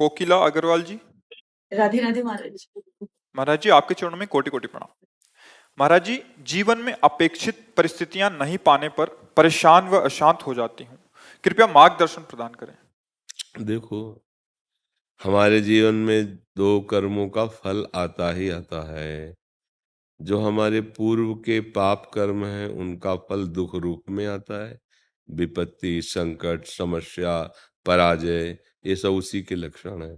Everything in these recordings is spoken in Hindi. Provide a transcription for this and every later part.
कोकिला अग्रवाल जी। राधे राधे महाराज। महाराज जी, आपके चरणों में कोटि कोटि प्रणाम। महाराज जी, जीवन में अपेक्षित परिस्थितियां नहीं पाने पर परेशान व अशांत हो जाती हूँ, कृपया मार्गदर्शन प्रदान करें। देखो, हमारे जीवन में दो कर्मों का फल आता ही आता है। जो हमारे पूर्व के पाप कर्म हैं उनका फल दुख रूप में आता है। विपत्ति, संकट, समस्या, पराजय, ये सब उसी के लक्षण है।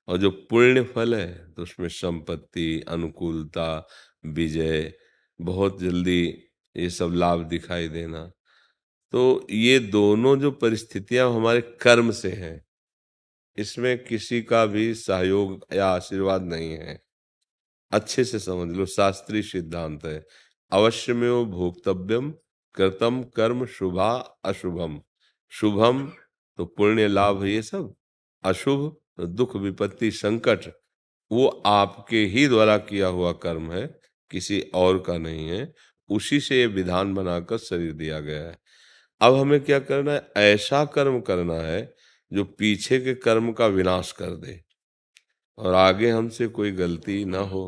और जो पुण्य फल है तो उसमें संपत्ति, अनुकूलता, विजय, बहुत जल्दी ये सब लाभ दिखाई देना। तो ये दोनों जो परिस्थितियां हमारे कर्म से हैं, इसमें किसी का भी सहयोग या आशीर्वाद नहीं है। अच्छे से समझ लो, शास्त्रीय सिद्धांत है। अवश्यमेव भोक्तव्यम कृतम कर्म शुभा अशुभम। शुभम तो पुण्य लाभ ये सब, अशुभ तो दुख विपत्ति संकट, वो आपके ही द्वारा किया हुआ कर्म है, किसी और का नहीं है। उसी से ये विधान बनाकर शरीर दिया गया है। अब हमें क्या करना है? ऐसा कर्म करना है जो पीछे के कर्म का विनाश कर दे और आगे हमसे कोई गलती ना हो।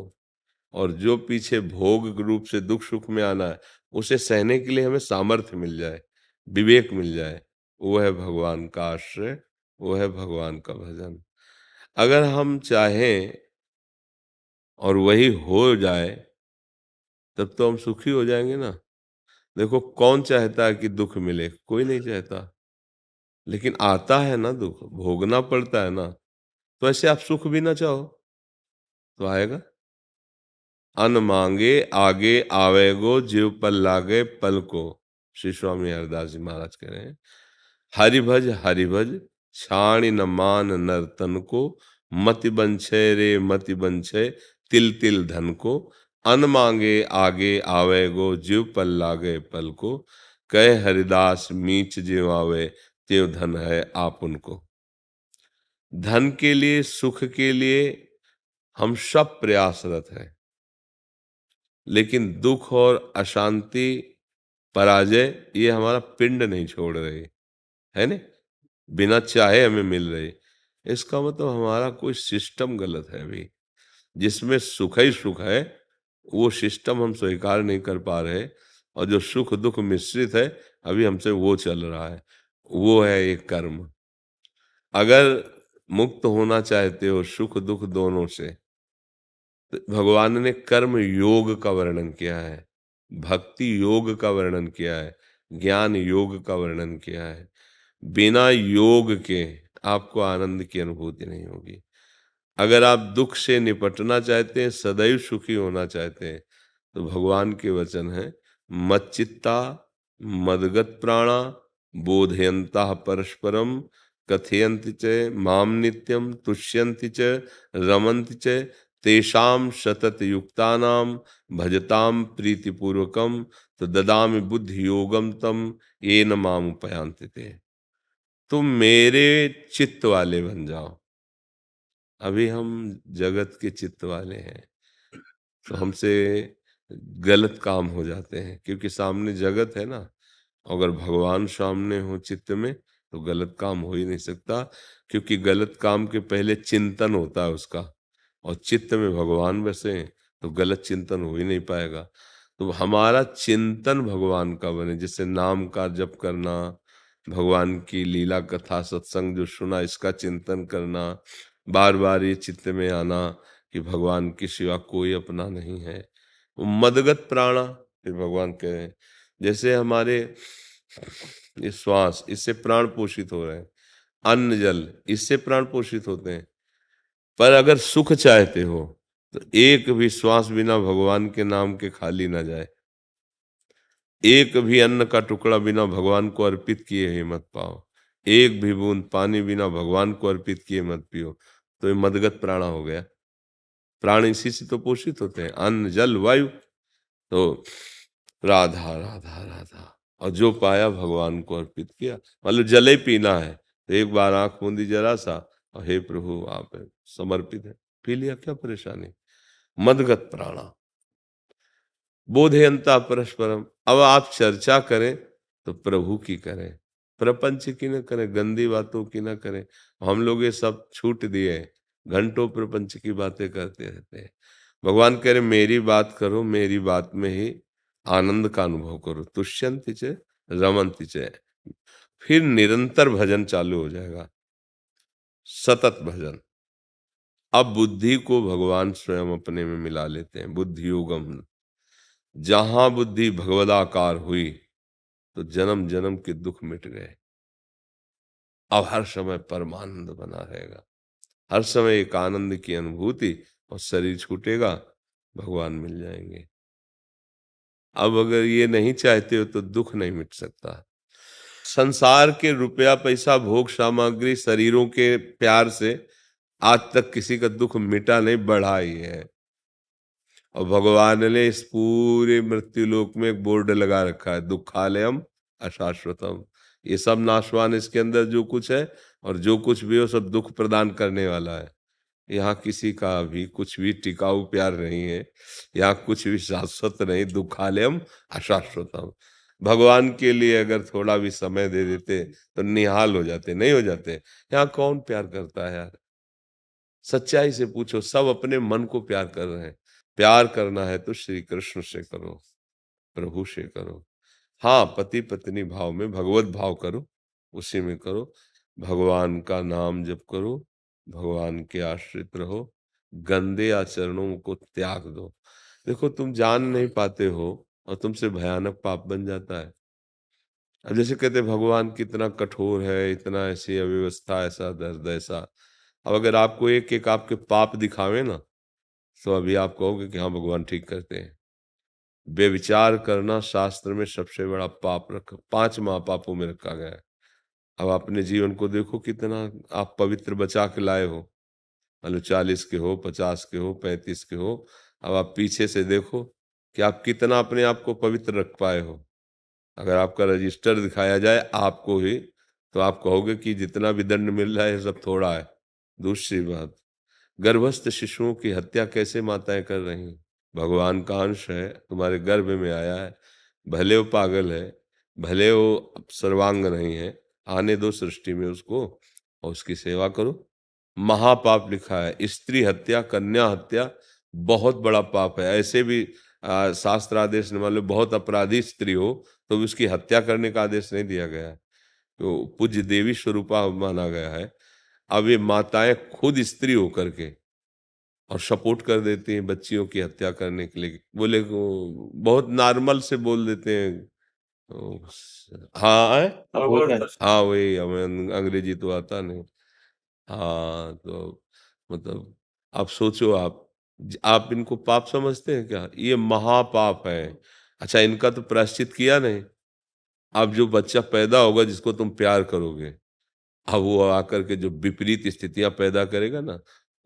और जो पीछे भोग रूप से दुख सुख में आना है, उसे सहने के लिए हमें सामर्थ्य मिल जाए, विवेक मिल जाए। वो है भगवान का आश्रय, वो है भगवान का भजन। अगर हम चाहें और वही हो जाए तब तो हम सुखी हो जाएंगे ना। देखो, कौन चाहता है कि दुख मिले? कोई नहीं चाहता, लेकिन आता है ना दुख, भोगना पड़ता है ना। तो ऐसे आप सुख भी ना चाहो तो आएगा। अन मांगे आगे आवेगो, जीव पल लागे पल को। श्री स्वामी हरदास जी महाराज कह रहे हैं, हरिभज हरिभज छाणी न मान नर्तन को, मति बंछे रे मति बंछे तिल तिल धन को। अन मांगे आगे आवेगो, जीव पल लागे पल को। कहे हरिदास मीच जीव आवे, त्यों धन है आप उनको। धन के लिए, सुख के लिए हम सब प्रयासरत हैं, लेकिन दुख और अशांति, पराजय, ये हमारा पिंड नहीं छोड़ रहे, है ना। बिना चाहे हमें मिल रहे। इसका मतलब हमारा कोई सिस्टम गलत है अभी। जिसमें सुख ही सुख है, वो सिस्टम हम स्वीकार नहीं कर पा रहे। और जो सुख दुख मिश्रित है, अभी हमसे वो चल रहा है। वो है एक कर्म। अगर मुक्त होना चाहते हो सुख दुख दोनों से, तो भगवान ने कर्म योग का वर्णन किया है, भक्ति योग का वर्णन किया है, ज्ञान योग का वर्णन किया है। बिना योग के आपको आनंद की अनुभूति नहीं होगी। अगर आप दुख से निपटना चाहते हैं, सदैव सुखी होना चाहते हैं, तो भगवान के वचन है, मच्चित्ता मदगत प्राणा बोधयंता परस्परम कथयन्ति च माम नित्यम तुष्यन्ति च रमन्ति च तेषाम सतत युक्तानाम भजताम प्रीतिपूर्वकम तो ददामि बुद्धि योगम तम येन माम उपयांति ते। तुम मेरे चित्त वाले बन जाओ। अभी हम जगत के चित्त वाले हैं, तो हमसे गलत काम हो जाते हैं, क्योंकि सामने जगत है ना। अगर भगवान सामने हो चित्त में, तो गलत काम हो ही नहीं सकता, क्योंकि गलत काम के पहले चिंतन होता है उसका। और चित्त में भगवान बसे तो गलत चिंतन हो ही नहीं पाएगा। तो हमारा चिंतन भगवान का बने, जैसे नाम का जप करना, भगवान की लीला कथा सत्संग जो सुना इसका चिंतन करना, बार बार ये चित्त में आना कि भगवान के सिवा कोई अपना नहीं है। वो मदगत प्राणा, फिर भगवान कह रहे हैं, जैसे हमारे ये श्वास, इससे प्राण पोषित हो रहे हैं। अन्न जल, इससे प्राण पोषित होते हैं। पर अगर सुख चाहते हो तो एक भी श्वास बिना भगवान के नाम के खाली ना जाए। एक भी अन्न का टुकड़ा बिना भगवान को अर्पित किए ही मत पाओ। एक भी बूंद पानी बिना भगवान को अर्पित किए मत पियो। तो ये मदगत प्राणा हो गया। प्राण इसी से तो पोषित होते हैं, अन्न जल वायु। तो राधा राधा राधा, और जो पाया भगवान को अर्पित किया। मतलब जल ही पीना है तो एक बार आंख मूंदी जरा सा, और हे प्रभु आप समर्पित है, पी लिया, क्या परेशानी। मदगत प्राणा बोधयंता परस्परम। अब आप चर्चा करें तो प्रभु की करें, प्रपंच की न करें, गंदी बातों की न करें। हम लोग ये सब छूट दिए, घंटों प्रपंच की बातें करते रहते हैं। भगवान कह रहे मेरी बात करो, मेरी बात में ही आनंद का अनुभव करो। तुष्यन्ति च रमन्ति च, फिर निरंतर भजन चालू हो जाएगा, सतत भजन। अब बुद्धि को भगवान स्वयं अपने में मिला लेते हैं, बुद्धि योगम। जहां बुद्धि भगवदाकार हुई तो जन्म जन्म के दुख मिट गए। अब हर समय परमानंद बना रहेगा, हर समय एक आनंद की अनुभूति, और शरीर छूटेगा, भगवान मिल जाएंगे। अब अगर ये नहीं चाहते हो तो दुख नहीं मिट सकता। संसार के रुपया पैसा भोग सामग्री शरीरों के प्यार से आज तक किसी का दुख मिटा नहीं, बढ़ा ही है। और भगवान ने इस पूरे मृत्यु लोक में एक बोर्ड लगा रखा है, दुखालयम अशाश्वतम। ये सब नाशवान, इसके अंदर जो कुछ है और जो कुछ भी हो सब दुख प्रदान करने वाला है। यहाँ किसी का भी कुछ भी टिकाऊ प्यार नहीं है, यहाँ कुछ भी शाश्वत नहीं। दुखालयम अशाश्वतम। भगवान के लिए अगर थोड़ा भी समय दे देते तो निहाल हो जाते, नहीं हो जाते। यहाँ कौन प्यार करता है यार? सच्चाई से पूछो, सब अपने मन को प्यार कर रहे हैं। प्यार करना है तो श्री कृष्ण से करो, प्रभु से करो। हाँ, पति पत्नी भाव में भगवत भाव करो, उसी में करो। भगवान का नाम जप करो, भगवान के आश्रित रहो, गंदे आचरणों को त्याग दो। देखो, तुम जान नहीं पाते हो और तुमसे भयानक पाप बन जाता है। अब जैसे कहते भगवान कितना कठोर है, इतना ऐसी अव्यवस्था, ऐसा दर्द, ऐसा। अब अगर आपको एक एक आपके पाप दिखावे ना, तो अभी आप कहोगे कि हाँ भगवान ठीक करते हैं। व्यभिचार करना शास्त्र में सबसे बड़ा पाप रखा, 5 महापापों में रखा गया है। अब अपने जीवन को देखो, कितना आप पवित्र बचा के लाए हो। मतलब 40 के हो, 50 के हो, 35 के हो। अब आप पीछे से देखो कि आप कितना अपने आप को पवित्र रख पाए हो। अगर आपका रजिस्टर दिखाया जाए आपको ही, तो आप कहोगे कि जितना भी दंड मिल रहा है सब थोड़ा है। दूसरी बात, गर्भस्थ शिशुओं की हत्या कैसे माताएं कर रही हैं? भगवान का अंश है, तुम्हारे गर्भ में आया है, भले वो पागल है, भले वो सर्वांग नहीं है, आने दो सृष्टि में उसको, और उसकी सेवा करो। महापाप लिखा है, स्त्री हत्या, कन्या हत्या बहुत बड़ा पाप है। ऐसे भी शास्त्र आदेश ने, मान लो बहुत अपराधी स्त्री हो तो भी उसकी हत्या करने का आदेश नहीं दिया गया है, तो पूज्य देवी स्वरूपा माना गया है। अब ये माताएं खुद स्त्री होकर के और सपोर्ट कर देती हैं बच्चियों की हत्या करने के लिए। बोले बहुत नॉर्मल से बोल देते हैं। हाँ हाँ, वही, हमें अंग्रेजी तो आता नहीं। हाँ, तो मतलब आप सोचो, आप इनको पाप समझते हैं क्या? ये महापाप है। अच्छा, इनका तो प्रायश्चित किया नहीं। अब जो बच्चा पैदा होगा जिसको तुम प्यार करोगे, अब वो आकर के जो विपरीत स्थितियां पैदा करेगा ना,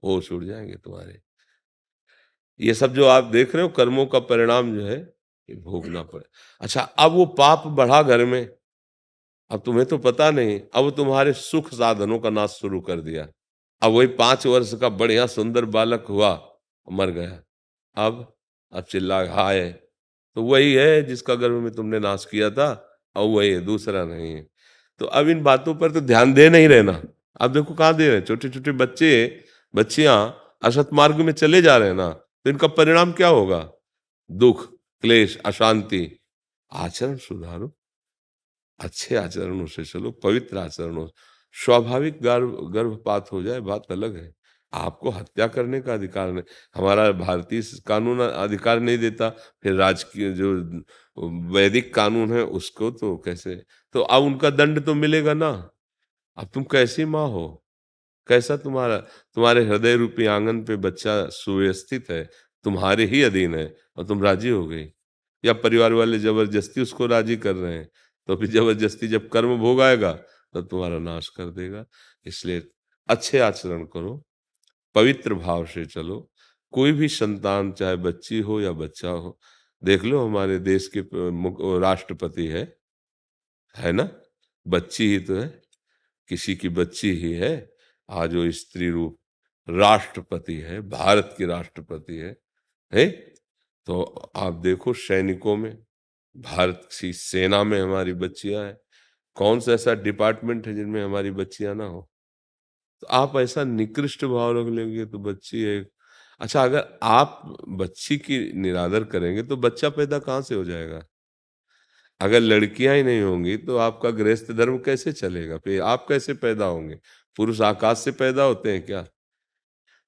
वो छूट जाएंगे तुम्हारे। ये सब जो आप देख रहे हो कर्मों का परिणाम जो है, ये भोगना पड़े। अच्छा, अब वो पाप बढ़ा घर में, अब तुम्हें तो पता नहीं, अब वो तुम्हारे सुख साधनों का नाश शुरू कर दिया। अब वही 5 वर्ष का बढ़िया सुंदर बालक हुआ, मर गया। अब चिल्ला हाय, तो वही है जिसका गर्भ में तुमने नाश किया था, और वही है, दूसरा नहीं है। तो अब इन बातों पर तो ध्यान दे नहीं रहना। अब देखो कहाँ दे रहे हैं, छोटे छोटे बच्चे बच्चियां असत मार्ग में चले जा रहे हैं ना, तो इनका परिणाम क्या होगा? दुख, क्लेश, अशांति। आचरण सुधारो, अच्छे आचरणों से चलो, पवित्र आचरणों। स्वाभाविक गर्भपात हो जाए बात अलग है, आपको हत्या करने का अधिकार नहीं। हमारा भारतीय कानून अधिकार नहीं देता, फिर राजकीय जो वैदिक कानून है उसको तो कैसे? तो अब उनका दंड तो मिलेगा ना। अब तुम कैसी माँ हो, कैसा तुम्हारे हृदय रूपी आंगन पे बच्चा सुव्यवस्थित है, तुम्हारे ही अधीन है, और तुम राजी हो गई? या परिवार वाले जबरदस्ती उसको राजी कर रहे हैं? तो फिर जबरदस्ती जब कर्म भोग आएगा तब तुम्हारा नाश कर देगा। इसलिए अच्छे आचरण करो, पवित्र भाव से चलो। कोई भी संतान, चाहे बच्ची हो या बच्चा हो, देख लो हमारे देश के राष्ट्रपति है ना, बच्ची ही तो है, किसी की बच्ची ही है। आज वो स्त्री रूप राष्ट्रपति है, भारत की राष्ट्रपति है? तो आप देखो सैनिकों में, भारत की सेना में हमारी बच्चियां हैं। कौन सा ऐसा डिपार्टमेंट है जिनमें हमारी बच्चियां ना हो? तो आप ऐसा निकृष्ट भाव रख लेंगे तो बच्ची है। अच्छा, अगर आप बच्ची की निरादर करेंगे तो बच्चा पैदा कहाँ से हो जाएगा? अगर लड़कियां ही नहीं होंगी तो आपका गृहस्थ धर्म कैसे चलेगा? फिर आप कैसे पैदा होंगे? पुरुष आकाश से पैदा होते हैं क्या?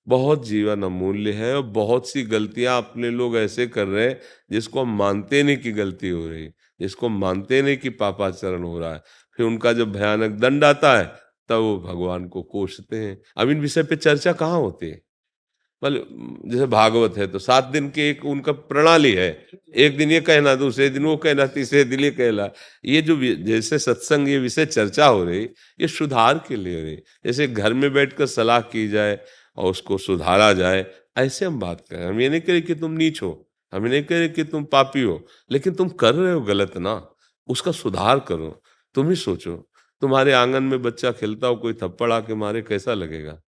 बहुत जीवन अमूल्य है और बहुत सी गलतियां अपने लोग ऐसे कर रहे हैं जिसको हम मानते नहीं कि गलती हो रही, जिसको मानते नहीं कि पापाचरण हो रहा है। फिर उनका जब भयानक दंड आता है तब वो भगवान को कोसते हैं। अब इन विषय पे चर्चा कहाँ होती है? मतलब जैसे भागवत है तो 7 दिन के एक उनका प्रणाली है। एक दिन ये कहना, दूसरे दिन वो कहना, तीसरे दिन ये कहना। ये जो जैसे सत्संग, ये विषय चर्चा हो रही, ये सुधार के लिए हो रही। जैसे घर में बैठकर सलाह की जाए और उसको सुधारा जाए, ऐसे हम बात करें। हम ये नहीं कह रहे कि तुम नीच हो, हम ये नहीं कह रहे कि तुम पापी हो, लेकिन तुम कर रहे हो गलत ना, उसका सुधार करो। तुम ही सोचो, तुम्हारे आंगन में बच्चा खेलता हो, कोई थप्पड़ आके मारे, कैसा लगेगा?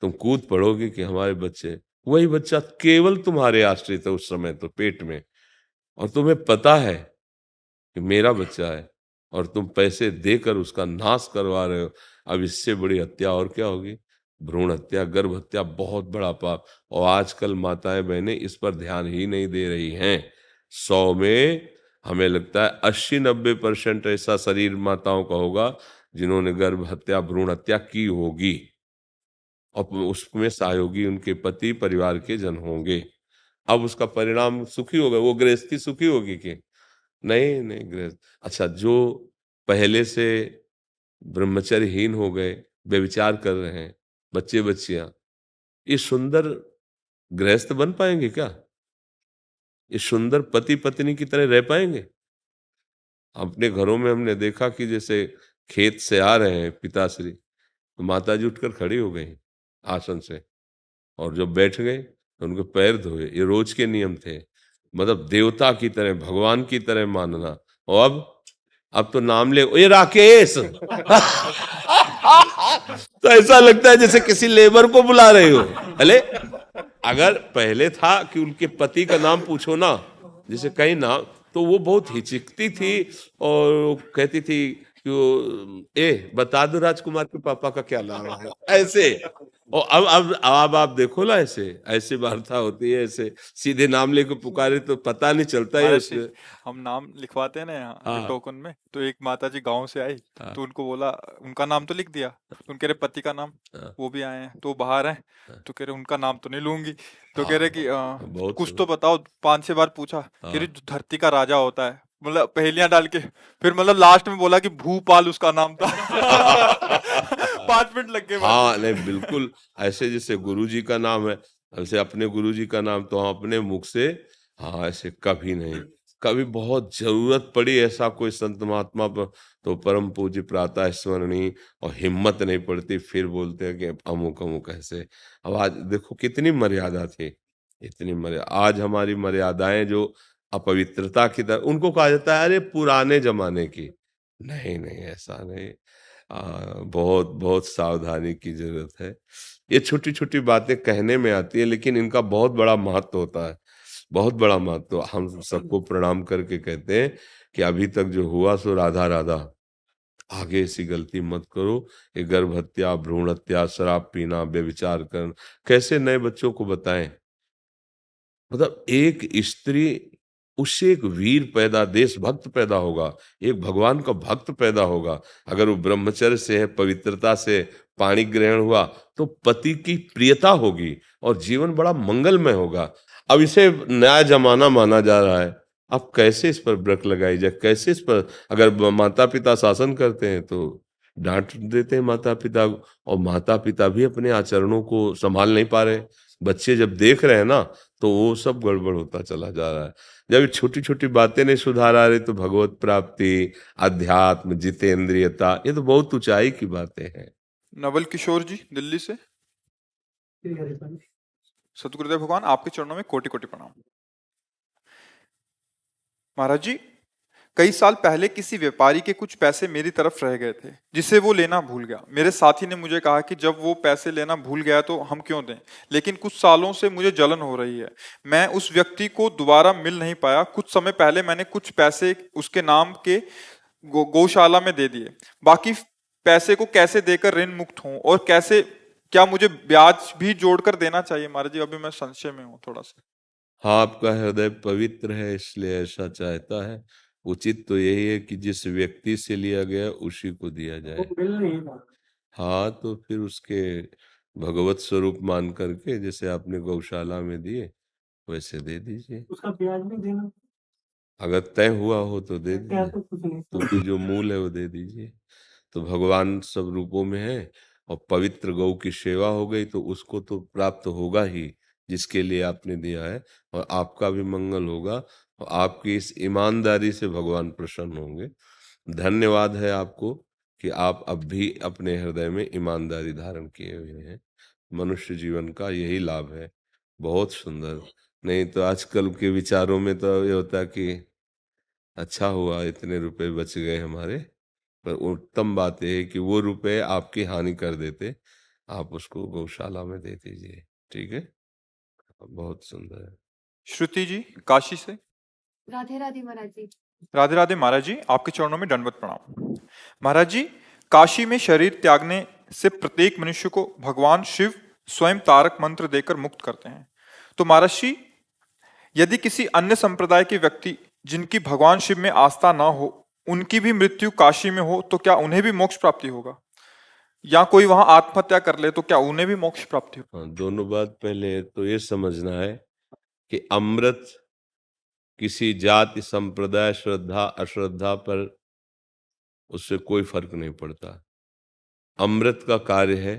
तुम कूद पड़ोगे कि हमारे बच्चे, वही बच्चा केवल तुम्हारे आश्रित है उस समय तो पेट में, और तुम्हें पता है कि मेरा बच्चा है, और तुम पैसे देकर उसका नाश करवा रहे हो। अब इससे बड़ी हत्या और क्या होगी? भ्रूण हत्या, गर्भ हत्या बहुत बड़ा पाप। और आजकल माताएं बहनें इस पर ध्यान ही नहीं दे रही हैं। 100 में हमें लगता है 80-90% ऐसा शरीर माताओं का होगा जिन्होंने गर्भ हत्या, भ्रूण हत्या की होगी, और उसमें सहयोगी उनके पति, परिवार के जन होंगे। अब उसका परिणाम सुखी होगा, वो गृहस्थी सुखी होगी कि नहीं? नहीं गृहस्थ। अच्छा, जो पहले से ब्रह्मचर्यहीन हो गए, व्यभिचार कर रहे हैं, बच्चे बच्चियां, ये सुंदर गृहस्थ बन पाएंगे क्या? ये सुंदर पति पत्नी की तरह रह पाएंगे? अपने घरों में हमने देखा कि जैसे खेत से आ रहे हैं पिताश्री, तो माताजी उठकर खड़ी हो गई आसन से, और जब बैठ गए तो उनके पैर धोए। ये रोज के नियम थे। मतलब देवता की तरह, भगवान की तरह मानना। और अब तो नाम ले, ये राकेश तो ऐसा लगता है जैसे किसी लेबर को बुला रहे हो। अरे अगर पहले था कि उनके पति का नाम पूछो ना, जैसे कहीं नाम, तो वो बहुत हिचकती थी और कहती थी कि बता दो राजकुमार के पापा का क्या नाम है, ऐसे। और अब आप देखो ना, ऐसे ऐसे वार्ता होती है, ऐसे सीधे नाम लेके पुकारे तो पता नहीं चलता है महाराज जी, उसके। हम नाम लिखवाते हैं ना यहाँ हाँ टोकन में, तो एक माता जी गांव से आई, हाँ तो उनको बोला, उनका नाम तो लिख दिया, तो उनके रहे पति का नाम, हाँ वो भी आए हैं तो बाहर हैं, हाँ तो कह रहे उनका नाम तो नहीं लूंगी, तो कह रहे हाँ, कि बहुत कुछ तो सुंदर। बताओ, 5-6 बार पूछा, कह रही हाँ जो धरती का राजा होता है, मतलब पहेलियां डाल के, फिर मतलब लास्ट में बोला कि भूपाल उसका नाम था 5 मिनट लग गए माता हाँ, जी नहीं के। बिल्कुल। ऐसे जैसे गुरु जी का नाम है, ऐसे अपने गुरु जी का नाम तो हम अपने मुख से, हाँ, ऐसे कभी नहीं। कभी बहुत जरूरत पड़ी ऐसा कोई संत महात्मा पर, तो परम पूज्य प्रातः स्मरणी, और हिम्मत नहीं पड़ती फिर बोलते हैं कि अमुक अमुक ऐसे। अब आज देखो कितनी मर्यादा थी, इतनी मर्यादा। आज हमारी मर्यादाएं जो अपवित्रता की तरह, उनको कहा जाता है अरे पुराने जमाने की। नहीं नहीं, ऐसा नहीं। बहुत बहुत सावधानी की जरूरत है। ये छोटी छोटी बातें कहने में आती है, लेकिन इनका बहुत बड़ा महत्व होता है, बहुत बड़ा महत्व। हम सबको प्रणाम करके कहते हैं कि अभी तक जो हुआ सो राधा राधा, आगे ऐसी गलती मत करो। ये गर्भ हत्या, भ्रूण हत्या, शराब पीना, व्यभिचार करना, कैसे नए बच्चों को बताएं? मतलब एक स्त्री, उससे एक वीर पैदा, देशभक्त पैदा होगा, एक भगवान का भक्त पैदा होगा। अगर वो ब्रह्मचर्य से है, पवित्रता से पाणी ग्रहण हुआ, तो पति की प्रियता होगी और जीवन बड़ा मंगलमय होगा। अब इसे नया जमाना माना जा रहा है। अब कैसे इस पर ब्रेक लगाई जाए? कैसे इस पर, अगर माता पिता शासन करते हैं तो डांट देते हैं माता पिता को, और माता पिता भी अपने आचरणों को संभाल नहीं पा रहे। बच्चे जब देख रहे हैं ना, तो वो सब गड़बड़ होता चला जा रहा है। जब छोटी छोटी बातें नहीं सुधार आ रही, तो भगवत प्राप्ति, अध्यात्म, जितेंद्रियता, ये तो बहुत ऊंचाई की बातें हैं। नवल किशोर जी दिल्ली से। सतगुरुदेव भगवान आपके चरणों में कोटि कोटि प्रणाम। महाराज जी, कई साल पहले किसी व्यापारी के कुछ पैसे मेरी तरफ रह गए थे, जिसे वो लेना भूल गया। मेरे साथी ने मुझे कहा कि जब वो पैसे लेना भूल गया तो हम क्यों दें, लेकिन कुछ सालों से मुझे जलन हो रही है। मैं उस व्यक्ति को दोबारा मिल नहीं पाया। कुछ समय पहले मैंने कुछ पैसे उसके नाम के गौशाला में दे दिए। बाकी पैसे को कैसे देकर ऋण मुक्त हूं, और कैसे, क्या मुझे ब्याज भी जोड़कर देना चाहिए महाराज जी? अभी मैं संशय में हूँ थोड़ा सा। हाँ, आपका हृदय पवित्र है इसलिए ऐसा चाहता है। उचित तो यही है कि जिस व्यक्ति से लिया गया उसी को दिया जाए। हाँ, तो फिर उसके भगवत स्वरूप मान करके जैसे आपने गौशाला में दिए वैसे दे दीजिए। उसका ब्याज नहीं देना, अगर तय हुआ हो तो दे क्या दीजिए, तो कुछ नहीं। तो फिर जो मूल है वो दे दीजिए। तो भगवान सब रूपों में है, और पवित्र गौ की सेवा हो गई तो उसको तो प्राप्त होगा ही जिसके लिए आपने दिया है, और आपका भी मंगल होगा, और आपकी इस ईमानदारी से भगवान प्रसन्न होंगे। धन्यवाद है आपको कि आप अब भी अपने हृदय में ईमानदारी धारण किए हुए हैं। मनुष्य जीवन का यही लाभ है। बहुत सुंदर। नहीं तो आजकल के विचारों में तो ये होता कि अच्छा हुआ इतने रुपए बच गए हमारे, पर उत्तम बात यह है कि वो रुपए आपकी हानि कर देते, आप उसको गौशाला में दे दीजिए। ठीक है, बहुत सुंदर है। श्रुति जी काशी से। राधे राधे महाराज जी। राधे राधे महाराज जी, आपके चरणों में दंडवत प्रणाम। महाराज जी, काशी में शरीर त्यागने से प्रत्येक मनुष्य को भगवान शिव स्वयं तारक मंत्र देकर मुक्त करते हैं। तो महाराज जी, यदि किसी अन्य संप्रदाय के व्यक्ति जिनकी भगवान शिव में आस्था ना हो, उनकी भी मृत्यु काशी में हो, तो क्या उन्हें भी मोक्ष प्राप्ति होगा? या कोई वहां आत्महत्या कर ले तो क्या उन्हें भी मोक्ष प्राप्ति होगा? हाँ, दोनों बात। पहले तो ये समझना है कि अमृत किसी जाति, संप्रदाय, श्रद्धा अश्रद्धा पर उससे कोई फर्क नहीं पड़ता। अमृत का कार्य है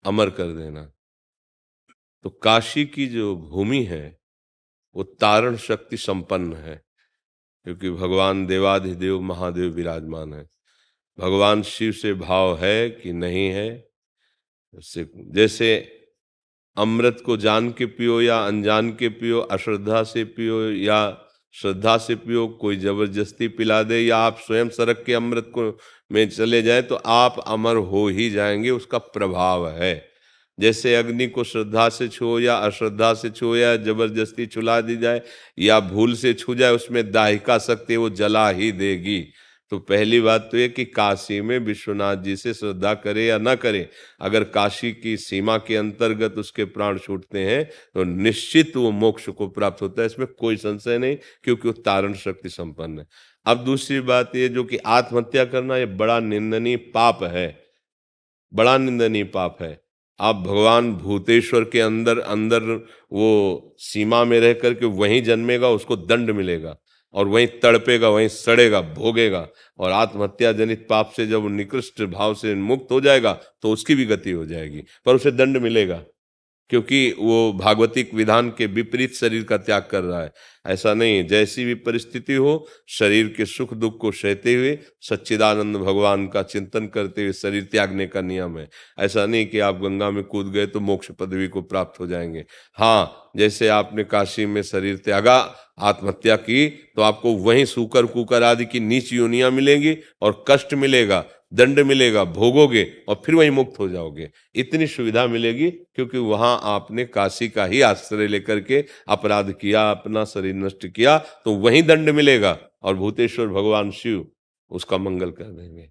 अमर कर देना। तो काशी की जो भूमि है वो तारण शक्ति संपन्न है, क्योंकि भगवान देवाधिदेव महादेव विराजमान है। भगवान शिव से भाव है कि नहीं है, उससे जैसे अमृत को जान के पियो या अनजान के पियो, अश्रद्धा से पियो या श्रद्धा से पियो, कोई जबरदस्ती पिला दे या आप स्वयं सरक के अमृत को में चले जाए तो आप अमर हो ही जाएंगे। उसका प्रभाव है। जैसे अग्नि को श्रद्धा से छुओ या अश्रद्धा से छुओ या जबरदस्ती छुला दी जाए या भूल से छू जाए, उसमें दाहिका शक्ति वो जला ही देगी। तो पहली बात तो ये कि काशी में विश्वनाथ जी से श्रद्धा करे या ना करे, अगर काशी की सीमा के अंतर्गत उसके प्राण छूटते हैं तो निश्चित वो मोक्ष को प्राप्त होता है, इसमें कोई संशय नहीं, क्योंकि वो तारण शक्ति संपन्न है। अब दूसरी बात ये जो कि आत्महत्या करना, ये बड़ा निंदनीय पाप है, बड़ा निंदनीय पाप है। आप भगवान भूतेश्वर के अंदर अंदर वो सीमा में रह करके वहीं जन्मेगा, उसको दंड मिलेगा और वहीं तड़पेगा, वहीं सड़ेगा, भोगेगा। और आत्महत्या जनित पाप से जब निकृष्ट भाव से मुक्त हो जाएगा तो उसकी भी गति हो जाएगी, पर उसे दंड मिलेगा, क्योंकि वो भागवतिक विधान के विपरीत शरीर का त्याग कर रहा है। ऐसा नहीं, जैसी भी परिस्थिति हो, शरीर के सुख दुख को सहते हुए सच्चिदानंद भगवान का चिंतन करते हुए शरीर त्यागने का नियम है। ऐसा नहीं कि आप गंगा में कूद गए तो मोक्ष पदवी को प्राप्त हो जाएंगे। हाँ, जैसे आपने काशी में शरीर त्यागा, आत्महत्या की, तो आपको वहीं सूकर कुकर आदि की नीच योनियां मिलेंगी और कष्ट मिलेगा, दंड मिलेगा, भोगोगे और फिर वहीं मुक्त हो जाओगे। इतनी सुविधा मिलेगी क्योंकि वहां आपने काशी का ही आश्रय लेकर के अपराध किया, अपना शरीर नष्ट किया, तो वहीं दंड मिलेगा और भूतेश्वर भगवान शिव उसका मंगल कर देंगे।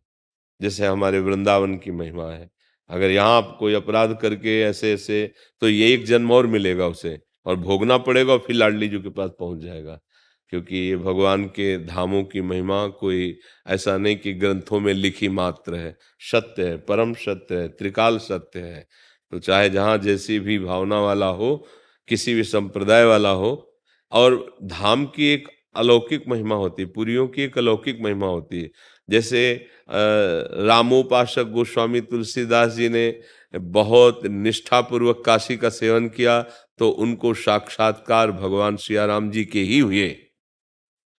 जैसे हमारे वृंदावन की महिमा है, अगर यहाँ आप कोई अपराध करके ऐसे ऐसे, तो ये एक जन्म और मिलेगा उसे और भोगना पड़ेगा और फिर लाडली जी के पास पहुंच जाएगा। क्योंकि ये भगवान के धामों की महिमा कोई ऐसा नहीं कि ग्रंथों में लिखी मात्र है, सत्य है, परम सत्य है, त्रिकाल सत्य है। तो चाहे जहाँ जैसी भी भावना वाला हो, किसी भी संप्रदाय वाला हो, और धाम की एक अलौकिक महिमा होती है, पुरियों की एक अलौकिक महिमा होती है। जैसे रामोपासक गोस्वामी तुलसीदास जी ने बहुत निष्ठापूर्वक काशी का सेवन किया तो उनको साक्षात्कार भगवान सियाराम जी के ही हुए।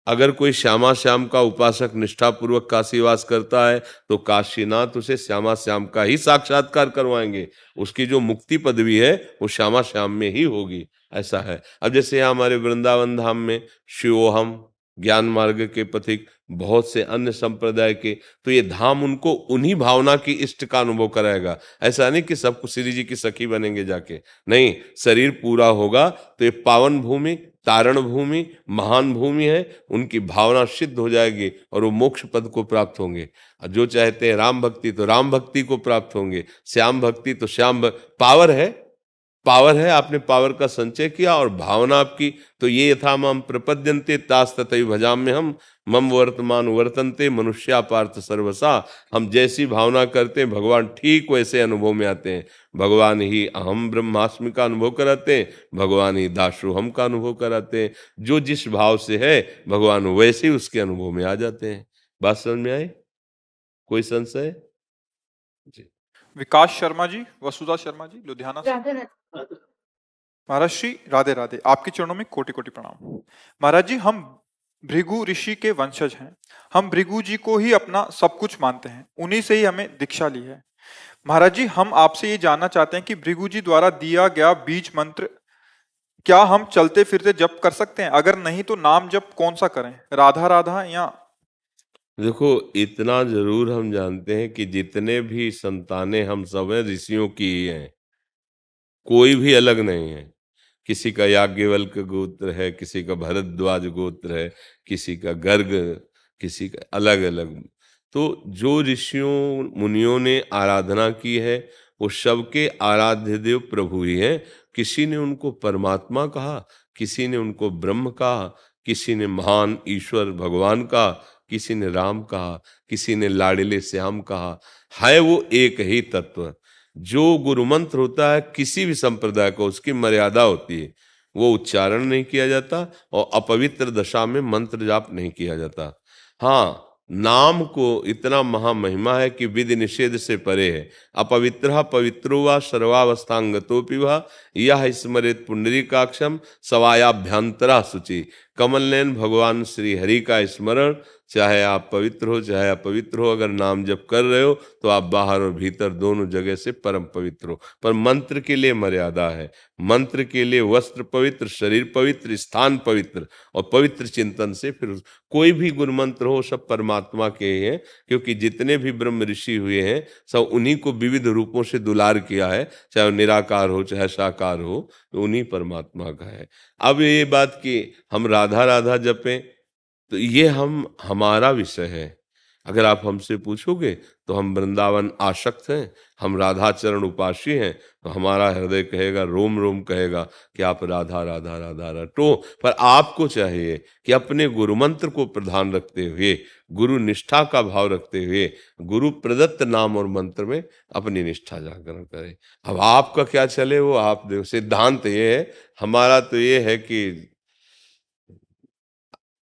अगर कोई श्यामा श्याम का उपासक निष्ठापूर्वक काशीवास करता है तो काशीनाथ उसे श्यामा श्याम का ही साक्षात्कार करवाएंगे। उसकी जो मुक्ति पदवी है वो श्यामा श्याम में ही होगी, ऐसा है। अब जैसे यहाँ हमारे वृंदावन धाम में शिवोहम ज्ञान मार्ग के पथिक बहुत से अन्य संप्रदाय के, तो ये धाम उनको उन्हीं भावना की इष्ट का अनुभव कराएगा। ऐसा नहीं कि सबको श्री जी की सखी बनेंगे जाके, नहीं, शरीर पूरा होगा तो ये पावन भूमि तारण भूमि महान भूमि है, उनकी भावना सिद्ध हो जाएगी और वो मोक्ष पद को प्राप्त होंगे। और जो चाहते हैं राम भक्ति तो राम भक्ति को प्राप्त होंगे, श्याम भक्ति तो पावर है, पावर है, आपने पावर का संचय किया और भावना आपकी, तो ये यथा मम प्रपद्यन्ते तास तथैव भजाम्य हम मम वर्तमान वर्तन्ते मनुष्या पार्थ सर्वसा। हम जैसी भावना करते हैं भगवान ठीक वैसे अनुभव में आते हैं। भगवान ही अहम ब्रह्मास्मि का अनुभव कराते हैं, भगवान ही दासोहम का अनुभव कराते हैं। जो जिस भाव से है भगवान वैसे ही उसके अनुभव में आ जाते हैं। बात समझ में आई? कोई संशय? जी। विकास शर्मा जी, वसुधा शर्मा जी, लुधियाना से। राधे राधे। महाराज श्री राधे राधे, आपके चरणों में कोटि कोटि प्रणाम। महाराज जी, हम भृगु ऋषि के वंशज हैं। हम भृगु जी को ही अपना सब कुछ मानते हैं, उन्हीं से ही हमें दीक्षा ली है। महाराज जी, हम आपसे ये जानना चाहते हैं कि भृगु जी द्वारा दिया गया बीज मंत्र क्या हम चलते फिरते जप कर सकते हैं? अगर नहीं तो नाम जप कौन सा करें, राधा राधा या? देखो, इतना जरूर हम जानते हैं कि जितने भी संतानें हम सब हैं ऋषियों की ही हैं, कोई भी अलग नहीं है। किसी का याज्ञवल्क्य गोत्र है, किसी का भरद्वाज गोत्र है, किसी का गर्ग, किसी का अलग अलग। तो जो ऋषियों मुनियों ने आराधना की है वो सबके आराध्य देव प्रभु ही हैं। किसी ने उनको परमात्मा कहा, किसी ने उनको ब्रह्म कहा, किसी ने महान ईश्वर भगवान कहा, किसी ने राम कहा, किसी ने लाडिले श्याम कहा। है वो एक ही तत्व। जो गुरु मंत्र होता है किसी भी संप्रदाय को, उसकी मर्यादा होती है। वो उच्चारण नहीं किया जाता और अपवित्र दशा में मंत्र जाप नहीं किया जाता। हाँ, नाम को इतना महामहिमा है कि विधि निषेध से परे है। अपवित्र पवित्रो वा सर्वावस्थांगतोपि वा यह स्मरेत पुंडरीकाक्षम सवायाभ्यंतरा शुचि। कमल नयन भगवान श्री हरि का स्मरण, चाहे आप पवित्र हो चाहे अपवित्र हो, अगर नाम जप कर रहे हो तो आप बाहर और भीतर दोनों जगह से परम पवित्र हो। पर मंत्र के लिए मर्यादा है। मंत्र के लिए वस्त्र पवित्र, शरीर पवित्र, स्थान पवित्र और पवित्र चिंतन से फिर कोई भी गुरु मंत्र हो सब परमात्मा के हैं। क्योंकि जितने भी ब्रह्म ऋषि हुए हैं सब उन्हीं को विविध रूपों से दुलार किया है, चाहे निराकार हो चाहे साकार हो, तो उन्हीं परमात्मा का है। अब ये बात कि हम राधा राधा जपें तो ये हमारा विषय है। अगर आप हमसे पूछोगे तो हम वृंदावन आसक्त हैं, हम राधा चरण उपासी हैं, तो हमारा हृदय कहेगा, रोम रोम कहेगा कि आप राधा राधा राधा रटो। पर आपको चाहिए कि अपने गुरु मंत्र को प्रधान रखते हुए, गुरु निष्ठा का भाव रखते हुए, गुरु प्रदत्त नाम और मंत्र में अपनी निष्ठा जागरण करें। अब आपका क्या चले वो आप देखो। सिद्धांत ये है, हमारा तो ये है कि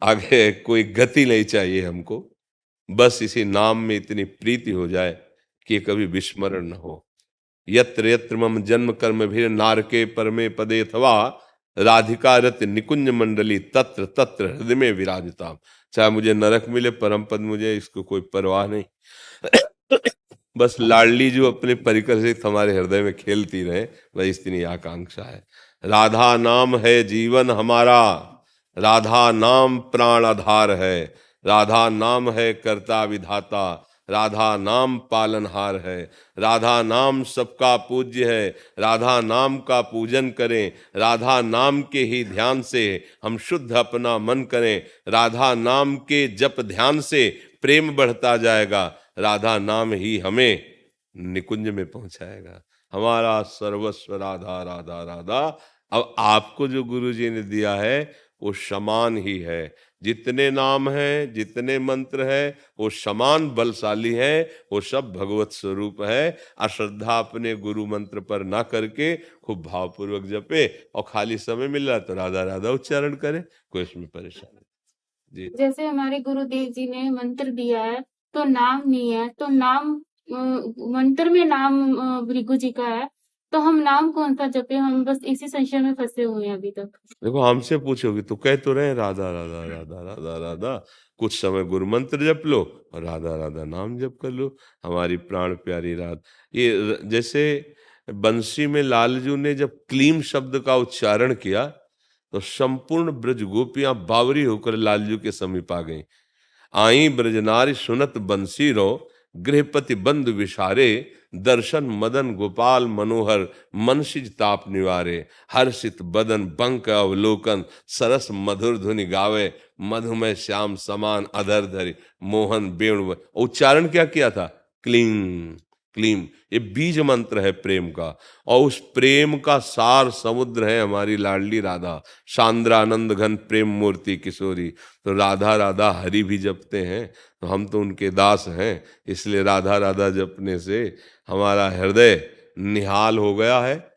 आगे कोई गति नहीं चाहिए हमको, बस इसी नाम में इतनी प्रीति हो जाए कि कभी विस्मरण न हो। यत्र यत्र मम जन्म कर्म भी नारके परमे पदे अथवा राधिका रत निकुंज मंडली तत्र तत्र हृदय में विराजता। चाहे मुझे नरक मिले परम पद मुझे, इसको कोई परवाह नहीं। बस लाडली जो अपने परिकर से हमारे हृदय में खेलती रहे, बस इतनी आकांक्षा है। राधा नाम है जीवन हमारा, राधा नाम प्राण आधार है, राधा नाम है कर्ता विधाता, राधा नाम पालनहार है, राधा नाम सबका पूज्य है। राधा नाम का पूजन करें, राधा नाम के ही ध्यान से हम शुद्ध अपना मन करें। राधा नाम के जप ध्यान से प्रेम बढ़ता जाएगा, राधा नाम ही हमें निकुंज में पहुंचाएगा। हमारा सर्वस्व राधा राधा राधा। अब आपको जो गुरु जी ने दिया है वो समान ही है। जितने नाम हैं, जितने मंत्र हैं, वो समान बलशाली है, वो सब भगवत स्वरूप है। अश्रद्धा अपने गुरु मंत्र पर ना करके खूब भावपूर्वक जपे और खाली समय मिल रहा तो राधा राधा उच्चारण करे, कोई इसमें परेशानी जी। जैसे हमारे गुरुदेव जी ने मंत्र दिया है तो नाम नहीं है, तो नाम मंत्र में नाम भृगु जी का है, तो हम नाम कौन सा जपे? हम बस इसी संशय में फंसे हुए हैं अभी तक। देखो, हमसे पूछोगे तो कह तो रहे राधा राधा राधा राधा राधा। कुछ समय गुरु मंत्र जप लो और राधा राधा नाम जप कर लो। हमारी प्राण प्यारी रात ये जैसे बंसी में लालजू ने जब क्लीम शब्द का उच्चारण किया तो संपूर्ण ब्रज गोपियां बावरी होकर लालजू के समीप आ गईं। आई ब्रजनारी सुनत बंसी रो, गृहपति बंद विशारे, दर्शन मदन गोपाल मनोहर, मनसिज ताप निवारे, हर्षित बदन बंक अवलोकन, सरस मधुर धुनि गावे, मधुमय श्याम समान अधर धरि, मोहन वेणु। उच्चारण क्या किया था? क्लीं क्लीम। ये बीज मंत्र है प्रेम का, और उस प्रेम का सार समुद्र है हमारी लाडली राधा, सांद्रानंद घन प्रेम मूर्ति किशोरी। तो राधा राधा हरि भी जपते हैं, तो हम तो उनके दास हैं, इसलिए राधा राधा जपने से हमारा हृदय निहाल हो गया है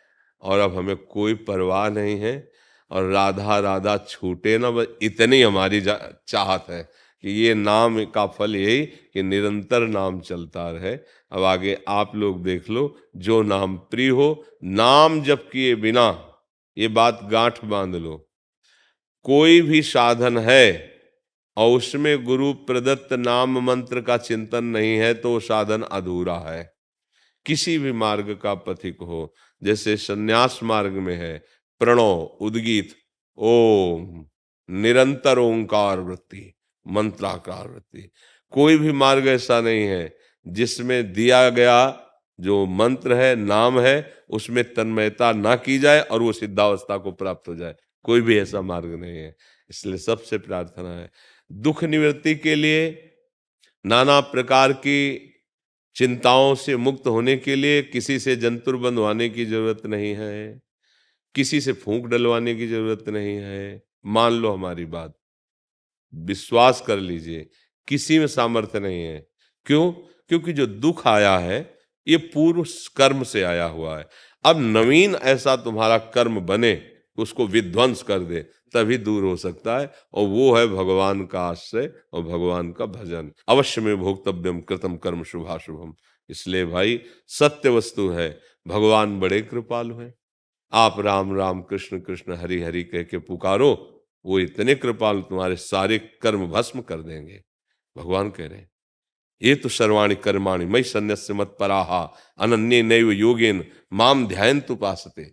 और अब हमें कोई परवाह नहीं है। और राधा राधा छूटे ना, बस इतनी हमारी चाहत है कि ये नाम का फल यही कि निरंतर नाम चलता रहे। अब आगे आप लोग देख लो, जो नाम प्रिय हो, नाम जप किए बिना, ये बात गांठ बांध लो, कोई भी साधन है और उसमें गुरु प्रदत्त नाम मंत्र का चिंतन नहीं है तो वो साधन अधूरा है। किसी भी मार्ग का पथिक हो, जैसे संन्यास मार्ग में है प्रणव उद्गीत ओम, निरंतर ओंकार वृत्ति, मंत्राकार वृत्ति। कोई भी मार्ग ऐसा नहीं है जिसमें दिया गया जो मंत्र है, नाम है, उसमें तन्मयता ना की जाए और वो सिद्धावस्था को प्राप्त हो जाए। कोई भी ऐसा मार्ग नहीं है। इसलिए सबसे प्रार्थना है, दुख निवृत्ति के लिए, नाना प्रकार की चिंताओं से मुक्त होने के लिए किसी से जंतुर बंधवाने की जरूरत नहीं है, किसी से फूंक डलवाने की जरूरत नहीं है। मान लो हमारी बात, विश्वास कर लीजिए, किसी में सामर्थ्य नहीं है। क्यों? क्योंकि जो दुख आया है ये पूर्व कर्म से आया हुआ है। अब नवीन ऐसा तुम्हारा कर्म बने, उसको विध्वंस कर दे, तभी दूर हो सकता है, और वो है भगवान का आश्रय और भगवान का भजन। अवश्य में भोक्तव्यम कृतम कर्म शुभाशुभम। इसलिए भाई सत्य वस्तु है, भगवान बड़े कृपालु हैं। आप राम राम कृष्ण कृष्ण हरि हरि कह के पुकारो, वो इतने कृपालु तुम्हारे सारे कर्म भस्म कर देंगे। भगवान कह रहे हैं, ये तो सर्वाणि कर्माणि मयि सन्न्यस्य मत्पराहा अनन्ये नैव योगेन माम ध्यायन्तु उपासते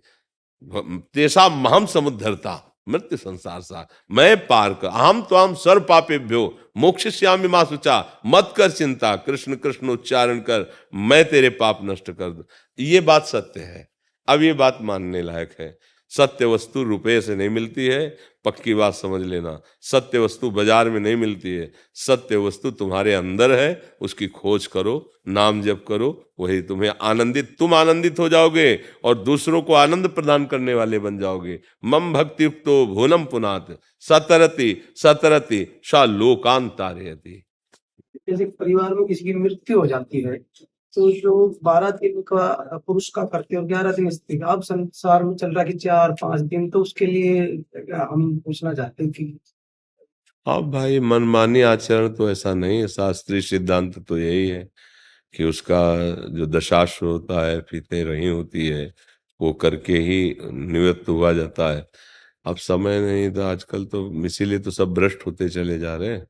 तेषां महं समुद्धरता मृत्यु संसार सा। मैं पार कर अहम त्वाम सर्व पापेभ्यो मोक्षयिष्यामि मा शुचा। मत कर चिंता, कृष्ण कृष्ण उच्चारण कर, मैं तेरे पाप नष्ट कर दूं। ये बात सत्य है। अब ये बात मानने लायक है। सत्य वस्तु रुपये से नहीं मिलती है, पक्की बात समझ लेना। सत्य वस्तु बाजार में नहीं मिलती है, सत्य वस्तु तुम्हारे अंदर है। उसकी खोज करो, नाम जप करो, वही तुम्हें आनंदित, तुम आनंदित हो जाओगे और दूसरों को आनंद प्रदान करने वाले बन जाओगे। मम भक्ति युक्तो भुवनम पुनात सतरति सतरति सा लोकांतारयति। जैसे परिवार में किसी की मृत्यु हो जाती है तो जो 12 दिन का पुरुष का करते हैं और 11 दिन स्त्री का, अब संसार में चल रहा है कि 4-5 दिन, तो उसके लिए हम पूछना चाहते हैं कि हाँ भाई, मनमानी आचरण तो ऐसा नहीं है। शास्त्रीय सिद्धांत तो यही है कि उसका जो दशाश्व होता है, फीते रही होती है, वो करके ही निवृत्त हुआ जाता है। अब समय नहीं था आजकल, तो इसीलिए तो सब भ्रष्ट होते चले जा रहे हैं।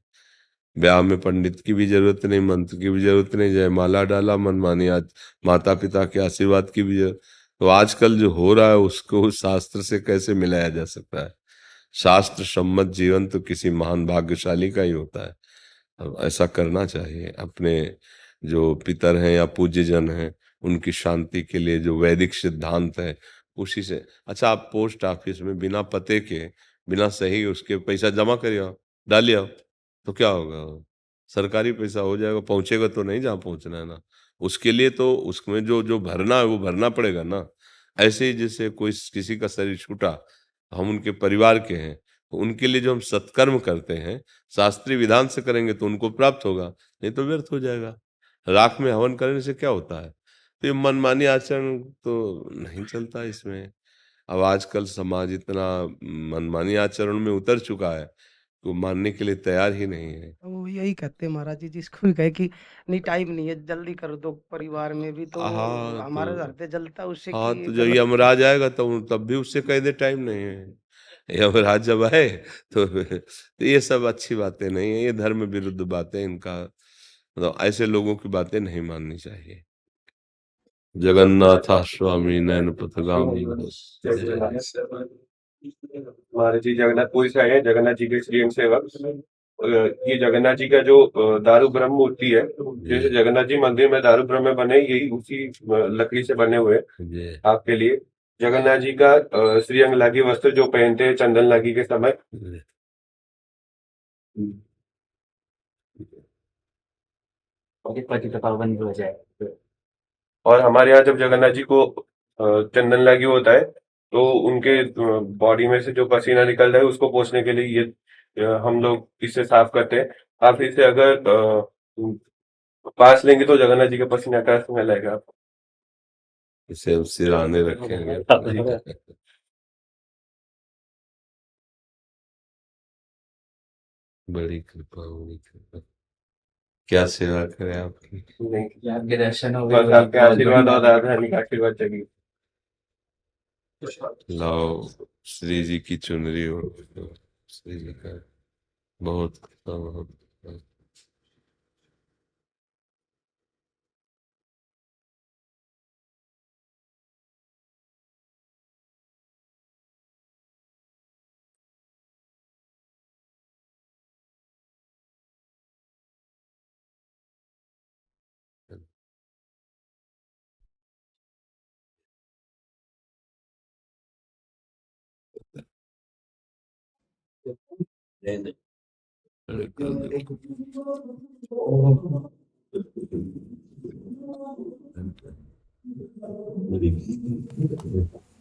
ब्याह में पंडित की भी जरूरत नहीं, मंत्र की भी जरूरत नहीं, जयमाला डाला, मनमानी आज माता पिता के आशीर्वाद की भी जरूरत। तो आजकल जो हो रहा है उसको शास्त्र से कैसे मिलाया जा सकता है? शास्त्र सम्मत जीवन तो किसी महान भाग्यशाली का ही होता है। अब ऐसा करना चाहिए। अपने जो पितर हैं या पूज्य जन हैं, उनकी शांति के लिए जो वैदिक सिद्धांत है उसी से। अच्छा, आप पोस्ट ऑफिस में बिना पते के, बिना सही उसके पैसा जमा करिए आओ, डालिए आओ, तो क्या होगा? सरकारी पैसा हो जाएगा, पहुंचेगा तो नहीं जहाँ पहुंचना है ना। उसके लिए तो उसमें जो जो भरना है वो भरना पड़ेगा ना। ऐसे ही जैसे कोई किसी का शरीर छूटा, हम उनके परिवार के हैं, तो उनके लिए जो हम सत्कर्म करते हैं शास्त्रीय विधान से करेंगे तो उनको प्राप्त होगा, नहीं तो व्यर्थ हो जाएगा। राख में हवन करने से क्या होता है? तो ये मनमानी आचरण तो नहीं चलता इसमें। अब आजकल समाज इतना मनमानी आचरण में उतर चुका है, तो मानने के लिए तैयार ही नहीं है। वो यही कहते हैं महाराज जी, जिसको भी कहे कि नहीं टाइम नहीं है, जल्दी कर दो। परिवार में भी तो हाँ हमारा तो हृदय जलता है उससे हाँ कि तो जब गलत। यमराज आएगा तब भी उससे कह दे टाइम नहीं है। यमराज जब आए तो ये सब अच्छी बातें नहीं है, ये धर्म विरुद्ध बातें, इनका मतलब ऐसे लोगों की बातें नहीं माननी चाहिए। जगन्नाथ स्वामी नयन पथगामी। हमारे जी जगन्नाथपुरी से आए हैं, जगन्नाथ जी के श्रीअंग सेवक। ये जगन्नाथ जी का जो दारू ब्रह्म मूर्ति है, जैसे जगन्नाथ जी मंदिर में दारू ब्रह्म बने, यही उसी लकड़ी से बने हुए हैं। जी आपके लिए जगन्नाथ जी का श्रीअंग लागी वस्त्र जो पहनते हैं चंदन लागी के समय। जी। पावन हो जाए। और हमारे यहाँ जब जगन्नाथ जी को चंदन लागी होता है, तो उनके बॉडी में से जो पसीना निकल रहा है उसको पोंछने के लिए ये हम लोग इसे साफ करते हैं। आप इसे अगर पास लेंगे तो जगन्नाथ जी के पसीना का स्मेल आएगा आपको। इसे हम सिराने रखेंगे। बड़ी कृपा, बड़ी कृपा। क्या सेवा करें आपकी? नहीं, आपके दर्शन हो गए, बस आपके आशीर्वाद और राधा रानी का आशीर्वाद चाहिए। लाओ श्री जी की चुनरी हो, श्री जी का बहुत कृपा, बहुत कृपा।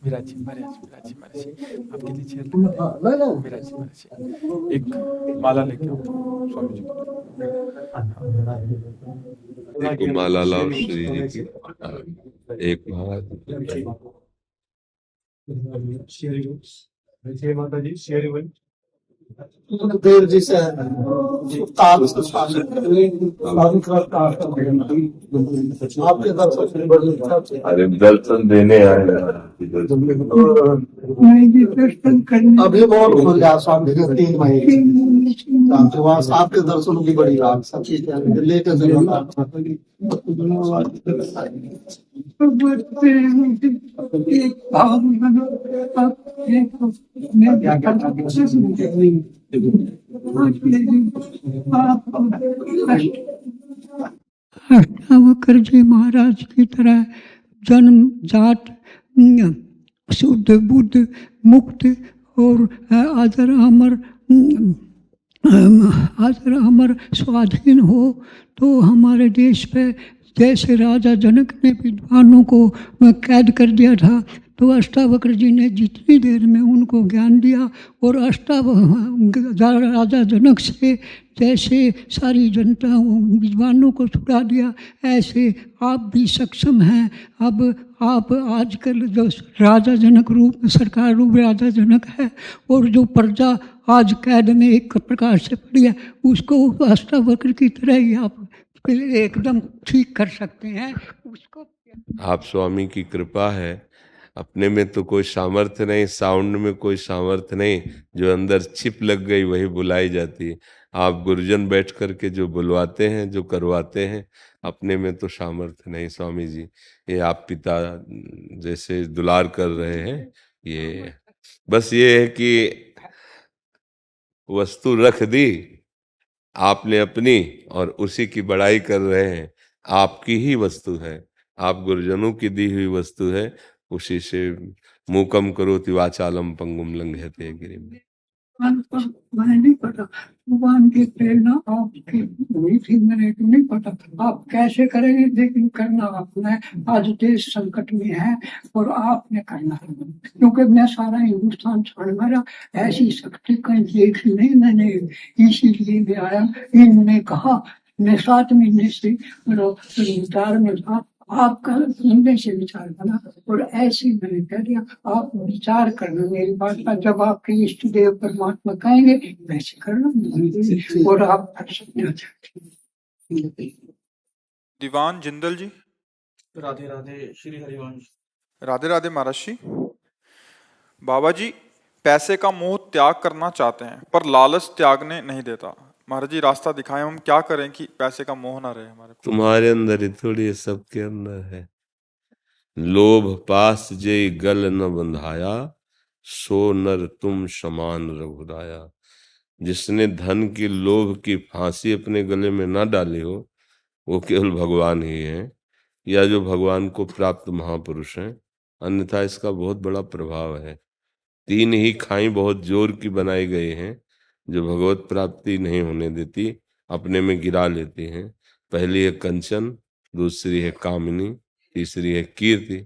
विराजी महाराज, विराजी महाराज, आपके लिए चेयर लेकर विराजी महाराज, एक माला लेके आओ स्वामी जी को। एक माला लाओ श्री जी की, एक माला। माता जी शेर देव जी से आपके दर्शन बड़ी इच्छा से अरे दर्शन देने आए अभी बहुत खुल गया स्वामी जी 3 महीने के बाद आपके दर्शन की बड़ी रात सब चीजें लेकर अष्टावक्र जी महाराज की तरह जन्म जात शुद्ध बुद्ध मुक्त और आदर अमर स्वाधीन हो तो हमारे देश पे जैसे राजा जनक ने विद्वानों को कैद कर दिया था, तो अष्टावक्र जी ने जितनी देर में उनको ज्ञान दिया और राजा जनक से जैसे सारी जनता विद्वानों को छुड़ा दिया, ऐसे आप भी सक्षम हैं। अब आप आजकल जो राजा जनक रूप सरकार रूप राजा जनक है और जो प्रजा आज कैद में एक प्रकार से पड़ी है, उसको अष्टावक्र की तरह ही आप एकदम ठीक कर सकते हैं उसको। आप स्वामी की कृपा है, अपने में तो कोई सामर्थ्य नहीं, साउंड में कोई सामर्थ्य नहीं, जो अंदर छिप लग गई वही बुलाई जाती है। आप गुरुजन बैठ करके जो बुलवाते हैं, जो करवाते हैं, अपने में तो सामर्थ्य नहीं स्वामी जी। ये आप पिता जैसे दुलार कर रहे हैं, ये बस ये है कि वस्तु रख दी आपने अपनी और उसी की बड़ाई कर रहे हैं। आपकी ही वस्तु है, आप गुरुजनों की दी हुई वस्तु है, उसी से मूकम करोति वाचालम पंगुम लंघयते गिरिम। मैं नहीं पता भगवान की प्रेरणा आपकी हुई थी, मैंने तो नहीं पता आप कैसे करेंगे, लेकिन करना आपने। आज देश संकट में है और आपने करना है, क्योंकि मैं सारा हिंदुस्तान छोड़ मेरा ऐसी शक्ति कहीं देखी नहीं मैंने, इसीलिए मैं आया। इन्होंने कहा मैं 7 महीने से विचार में था, आपका इनमें से विचार बना और ऐसे मैंने कह दिया आप विचार करना मेरी बात का, जब आपके इष्ट देव परमात्मा कहेंगे वैसे करना और आप कर सकते हो। दीवान जिंदल जी। राधे राधे श्री हरिवंश। राधे राधे महाराज जी। बाबा जी पैसे का मोह त्याग करना चाहते हैं पर लालच त्यागने नहीं देता। महाराज जी रास्ता दिखाएं, हम क्या करें कि पैसे का मोह ना रहे हमारे को। तुम्हारे अंदर ही थोड़ी, सबके अंदर है। लोभ पास जे गल न बंधाया, सो नर तुम समान रघुराया। जिसने धन की लोभ की फांसी अपने गले में ना डाली हो वो केवल भगवान ही है, या जो भगवान को प्राप्त महापुरुष हैं, अन्यथा इसका बहुत बड़ा प्रभाव है। 3 ही खाई बहुत जोर की बनाई गई हैं जो भगवत प्राप्ति नहीं होने देती, अपने में गिरा लेती हैं। पहली है कंचन, दूसरी है कामिनी, तीसरी है कीर्ति।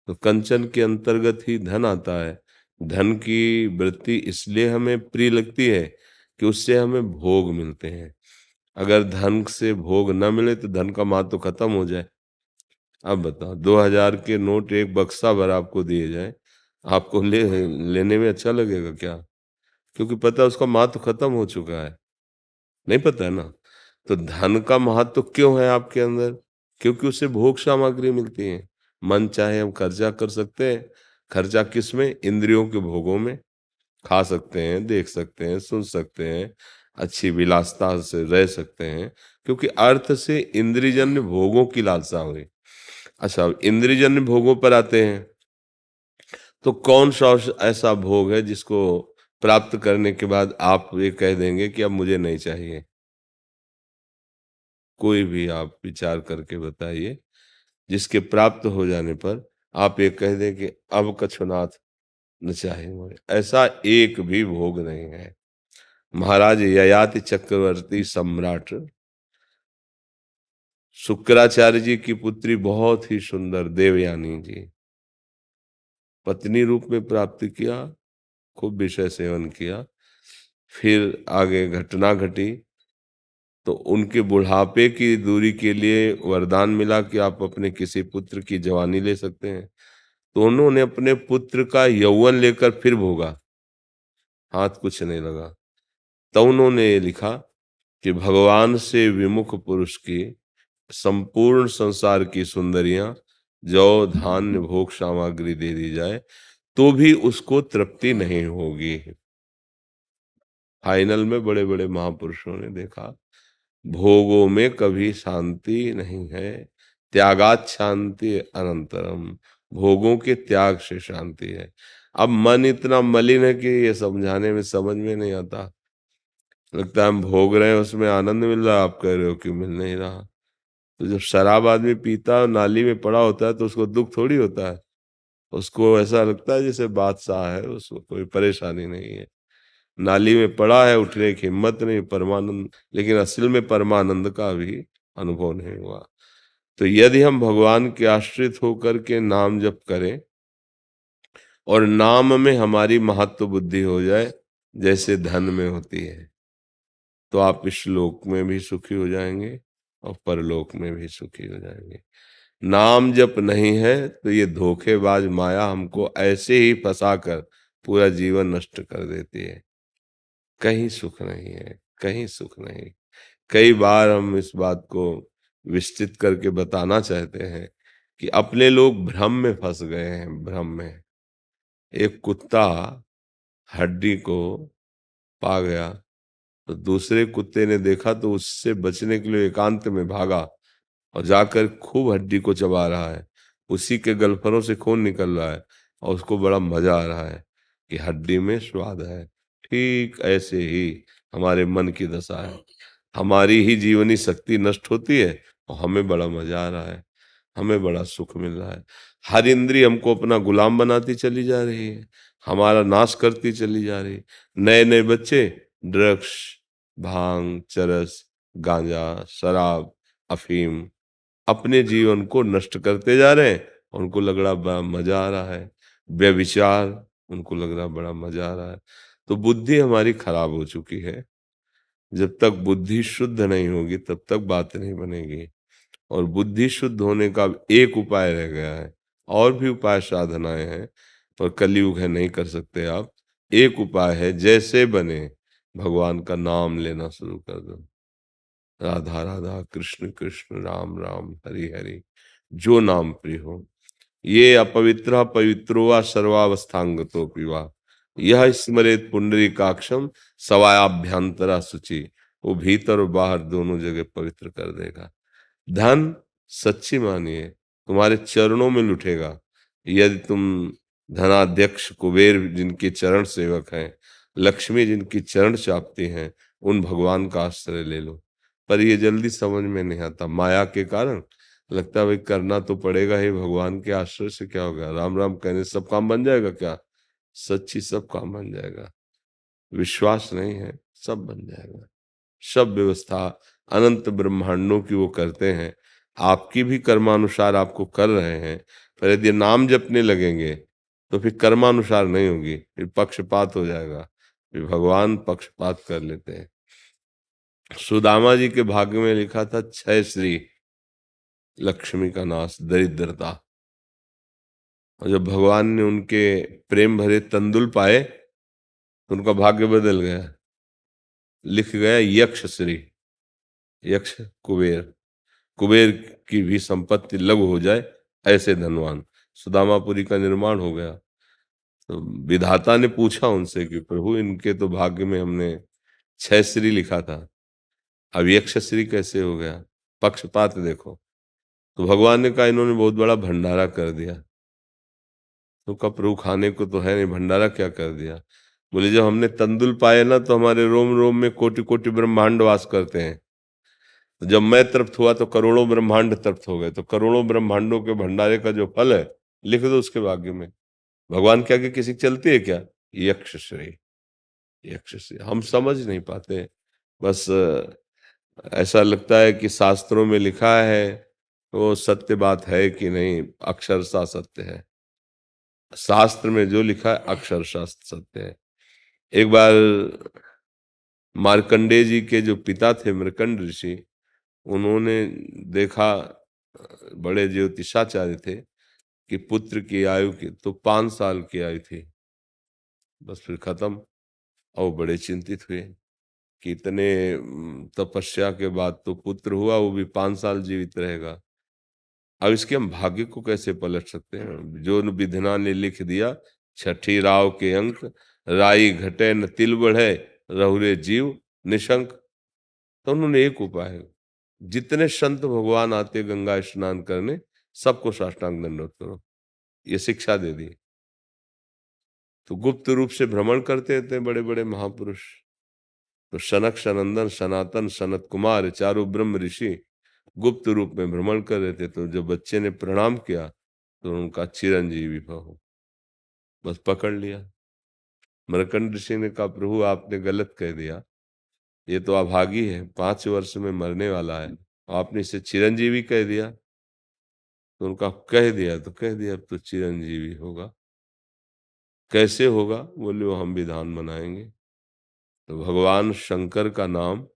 तो कंचन के अंतर्गत ही धन आता है। धन की वृत्ति इसलिए हमें प्रिय लगती है कि उससे हमें भोग मिलते हैं। अगर धन से भोग न मिले तो धन का महत्व खत्म हो जाए। अब बताओ, 2000 के नोट एक बक्सा भर आपको दिए जाए, आपको लेने में अच्छा लगेगा क्या? क्योंकि पता है उसका महत्व खत्म हो चुका है, नहीं पता है ना। तो धन का महत्व क्यों है आपके अंदर? क्योंकि उससे भोग सामग्री मिलती है। मन चाहे हम खर्चा कर सकते हैं। खर्चा किस में? इंद्रियों के भोगों में। खा सकते हैं, देख सकते हैं, सुन सकते हैं, अच्छी विलासता से रह सकते हैं, क्योंकि अर्थ से इंद्रियजन्य भोगों की लालसा हुई। अच्छा, इंद्रियजन्य भोगों पर आते हैं तो कौन सा ऐसा भोग है जिसको प्राप्त करने के बाद आप ये कह देंगे कि अब मुझे नहीं चाहिए? कोई भी आप विचार करके बताइए जिसके प्राप्त हो जाने पर आप ये कह दें कि अब कछुनाथ न चाहे मुझे। ऐसा एक भी भोग नहीं है। महाराज ययाति चक्रवर्ती सम्राट शुक्राचार्य जी की पुत्री बहुत ही सुंदर देवयानी जी, पत्नी रूप में प्राप्त किया, खूब विषय सेवन किया। फिर आगे घटना घटी तो उनके बुढ़ापे की दूरी के लिए वरदान मिला कि आप अपने किसी पुत्र की जवानी ले सकते हैं। तो उन्होंने अपने पुत्र का यौवन लेकर फिर भोगा, हाथ कुछ नहीं लगा। तो उन्होंने ये लिखा कि भगवान से विमुख पुरुष की संपूर्ण संसार की सुंदरियां जौ धान्य भोग सामग्री दे दी जाए तो भी उसको तृप्ति नहीं होगी। फाइनल में बड़े बड़े महापुरुषों ने देखा भोगों में कभी शांति नहीं है, त्यागात शांति अनंतरम, भोगों के त्याग से शांति है। अब मन इतना मलिन है कि ये समझाने में समझ में नहीं आता। लगता है हम भोग रहे हैं, उसमें आनंद मिल रहा है, आप कह रहे हो कि मिल नहीं रहा। तो जब शराब आदमी पीता है, नाली में पड़ा होता है, तो उसको दुख थोड़ी होता है, उसको ऐसा लगता है जैसे बादशाह है, उसको कोई परेशानी नहीं है। नाली में पड़ा है, उठने की हिम्मत नहीं, परमानंद, लेकिन असल में परमानंद का भी अनुभव नहीं हुआ। तो यदि हम भगवान के आश्रित होकर के नाम जप करें और नाम में हमारी महत्व बुद्धि हो जाए जैसे धन में होती है, तो आप इस लोक में भी सुखी हो जाएंगे और परलोक में भी सुखी हो जाएंगे। नाम जप नहीं है तो ये धोखेबाज माया हमको ऐसे ही फंसाकर पूरा जीवन नष्ट कर देती है। कहीं सुख नहीं है, कहीं सुख नहीं। कई बार हम इस बात को विस्तृत करके बताना चाहते हैं कि अपने लोग भ्रम में फंस गए हैं। भ्रम में एक कुत्ता हड्डी को पा गया तो दूसरे कुत्ते ने देखा तो उससे बचने के लिए एकांत में भागा और जाकर खूब हड्डी को चबा रहा है। उसी के गलफरों से खून निकल रहा है और उसको बड़ा मजा आ रहा है कि हड्डी में स्वाद है। ठीक ऐसे ही हमारे मन की दशा है। हमारी ही जीवनी शक्ति नष्ट होती है और हमें बड़ा मजा आ रहा है, हमें बड़ा सुख मिल रहा है। हर इंद्री हमको अपना गुलाम बनाती चली जा रही है, हमारा नाश करती चली जा रही है। नए नए बच्चे ड्रग्स, भांग, चरस, गांजा, शराब, अफीम अपने जीवन को नष्ट करते जा रहे हैं। उनको लग रहा बड़ा मजा आ रहा है। व्यभिचार, उनको लग रहा बड़ा मजा आ रहा है। तो बुद्धि हमारी खराब हो चुकी है। जब तक बुद्धि शुद्ध नहीं होगी तब तक बात नहीं बनेगी। और बुद्धि शुद्ध होने का एक उपाय रह गया है, और भी उपाय साधनाएं हैं पर कलयुग है, नहीं कर सकते आप। एक उपाय है, जैसे बने भगवान का नाम लेना शुरू कर दो। राधा राधा, कृष्ण कृष्ण, राम राम, हरि हरि, जो नाम प्रिय हो। ये अपवित्र पवित्रो वा सर्वावस्थांगतो पिवा, यह स्मरेत पुंडरीकाक्षम सवायाभ्यंतरा शुचि। वो भीतर और बाहर दोनों जगह पवित्र कर देगा। धन सच्ची मानिए तुम्हारे चरणों में लुटेगा। यदि तुम धनाध्यक्ष कुबेर जिनके चरण सेवक हैं लक्ष्मी जिनकी चरण चापती हैं उन भगवान का आश्रय ले लो। पर ये जल्दी समझ में नहीं आता, माया के कारण लगता है भाई करना तो पड़ेगा ही, भगवान के आश्रय से क्या होगा, राम राम कहने से सब काम बन जाएगा क्या? सच्ची सब काम बन जाएगा। विश्वास नहीं है, सब बन जाएगा। सब व्यवस्था अनंत ब्रह्मांडों की वो करते हैं, आपकी भी कर्मानुसार आपको कर रहे हैं। पर यदि नाम जपने लगेंगे तो फिर कर्मानुसार नहीं होगी, फिर पक्षपात हो जाएगा, फिर भगवान पक्षपात कर लेते हैं। सुदामा जी के भाग्य में लिखा था 6 श्री, लक्ष्मी का नाश, दरिद्रता। और जब भगवान ने उनके प्रेम भरे तंदुल पाए तो उनका भाग्य बदल गया, लिख गया यक्ष श्री। यक्ष कुबेर, कुबेर की भी संपत्ति लघु हो जाए ऐसे धनवान। सुदामापुरी का निर्माण हो गया। तो विधाता ने पूछा उनसे कि प्रभु इनके तो भाग्य में हमने 6 श्री लिखा था, अब यक्ष श्री कैसे हो गया? पक्षपात देखो। तो भगवान ने कहा इन्होंने बहुत बड़ा भंडारा कर दिया। तो कहा प्रभु खाने को तो है नहीं, भंडारा क्या कर दिया? बोले जब हमने तंदुल पाए ना तो हमारे रोम रोम में कोटि कोटि ब्रह्मांड वास करते हैं। तो जब मैं तृप्त हुआ तो करोड़ों ब्रह्मांड तृप्त हो गए। तो करोड़ों ब्रह्मांडों के भंडारे का जो फल है लिख दो उसके भाग्य में। भगवान के आगे किसी चलती है क्या? यक्ष श्री, यक्ष श्री। हम समझ नहीं पाते, बस ऐसा लगता है कि शास्त्रों में लिखा है वो सत्य बात है कि नहीं, अक्षरशः सत्य है। शास्त्र में जो लिखा है अक्षरशः सत्य है। एक बार मार्कंडेय जी के जो पिता थे मृकंड ऋषि, उन्होंने देखा, बड़े ज्योतिषाचार्य थे, कि पुत्र की आयु की तो 5 साल की आयु थी, बस फिर खत्म। और बड़े चिंतित हुए कि इतने तपस्या के बाद तो पुत्र हुआ, वो भी 5 साल जीवित रहेगा। अब इसके हम भाग्य को कैसे पलट सकते हैं? जो विधना ने लिख दिया, छठी राव के अंक, राई घटे न तिल बढ़े, रहुरे जीव निशंक। तो उन्होंने एक उपाय, जितने संत भगवान आते गंगा स्नान करने, सबको साष्टांग दंडवत करो, ये शिक्षा दे दी। तो गुप्त रूप से भ्रमण करते थे बड़े बड़े महापुरुष। तो सनक सनंदन सनातन सनत कुमार चारों ब्रह्म ऋषि गुप्त रूप में भ्रमण कर रहे थे। तो जब बच्चे ने प्रणाम किया तो उनका चिरंजीवी भव, बस पकड़ लिया। मरकंड ऋषि ने कहा प्रभु आपने गलत कह दिया, ये तो अभागी है, 5 वर्ष में मरने वाला है, आपने इसे चिरंजीवी कह दिया। तो उनका कह दिया तो कह दिया, अब तो चिरंजीवी होगा। कैसे होगा? बोले वो हम विधान बनाएंगे। तो भगवान शंकर का नाम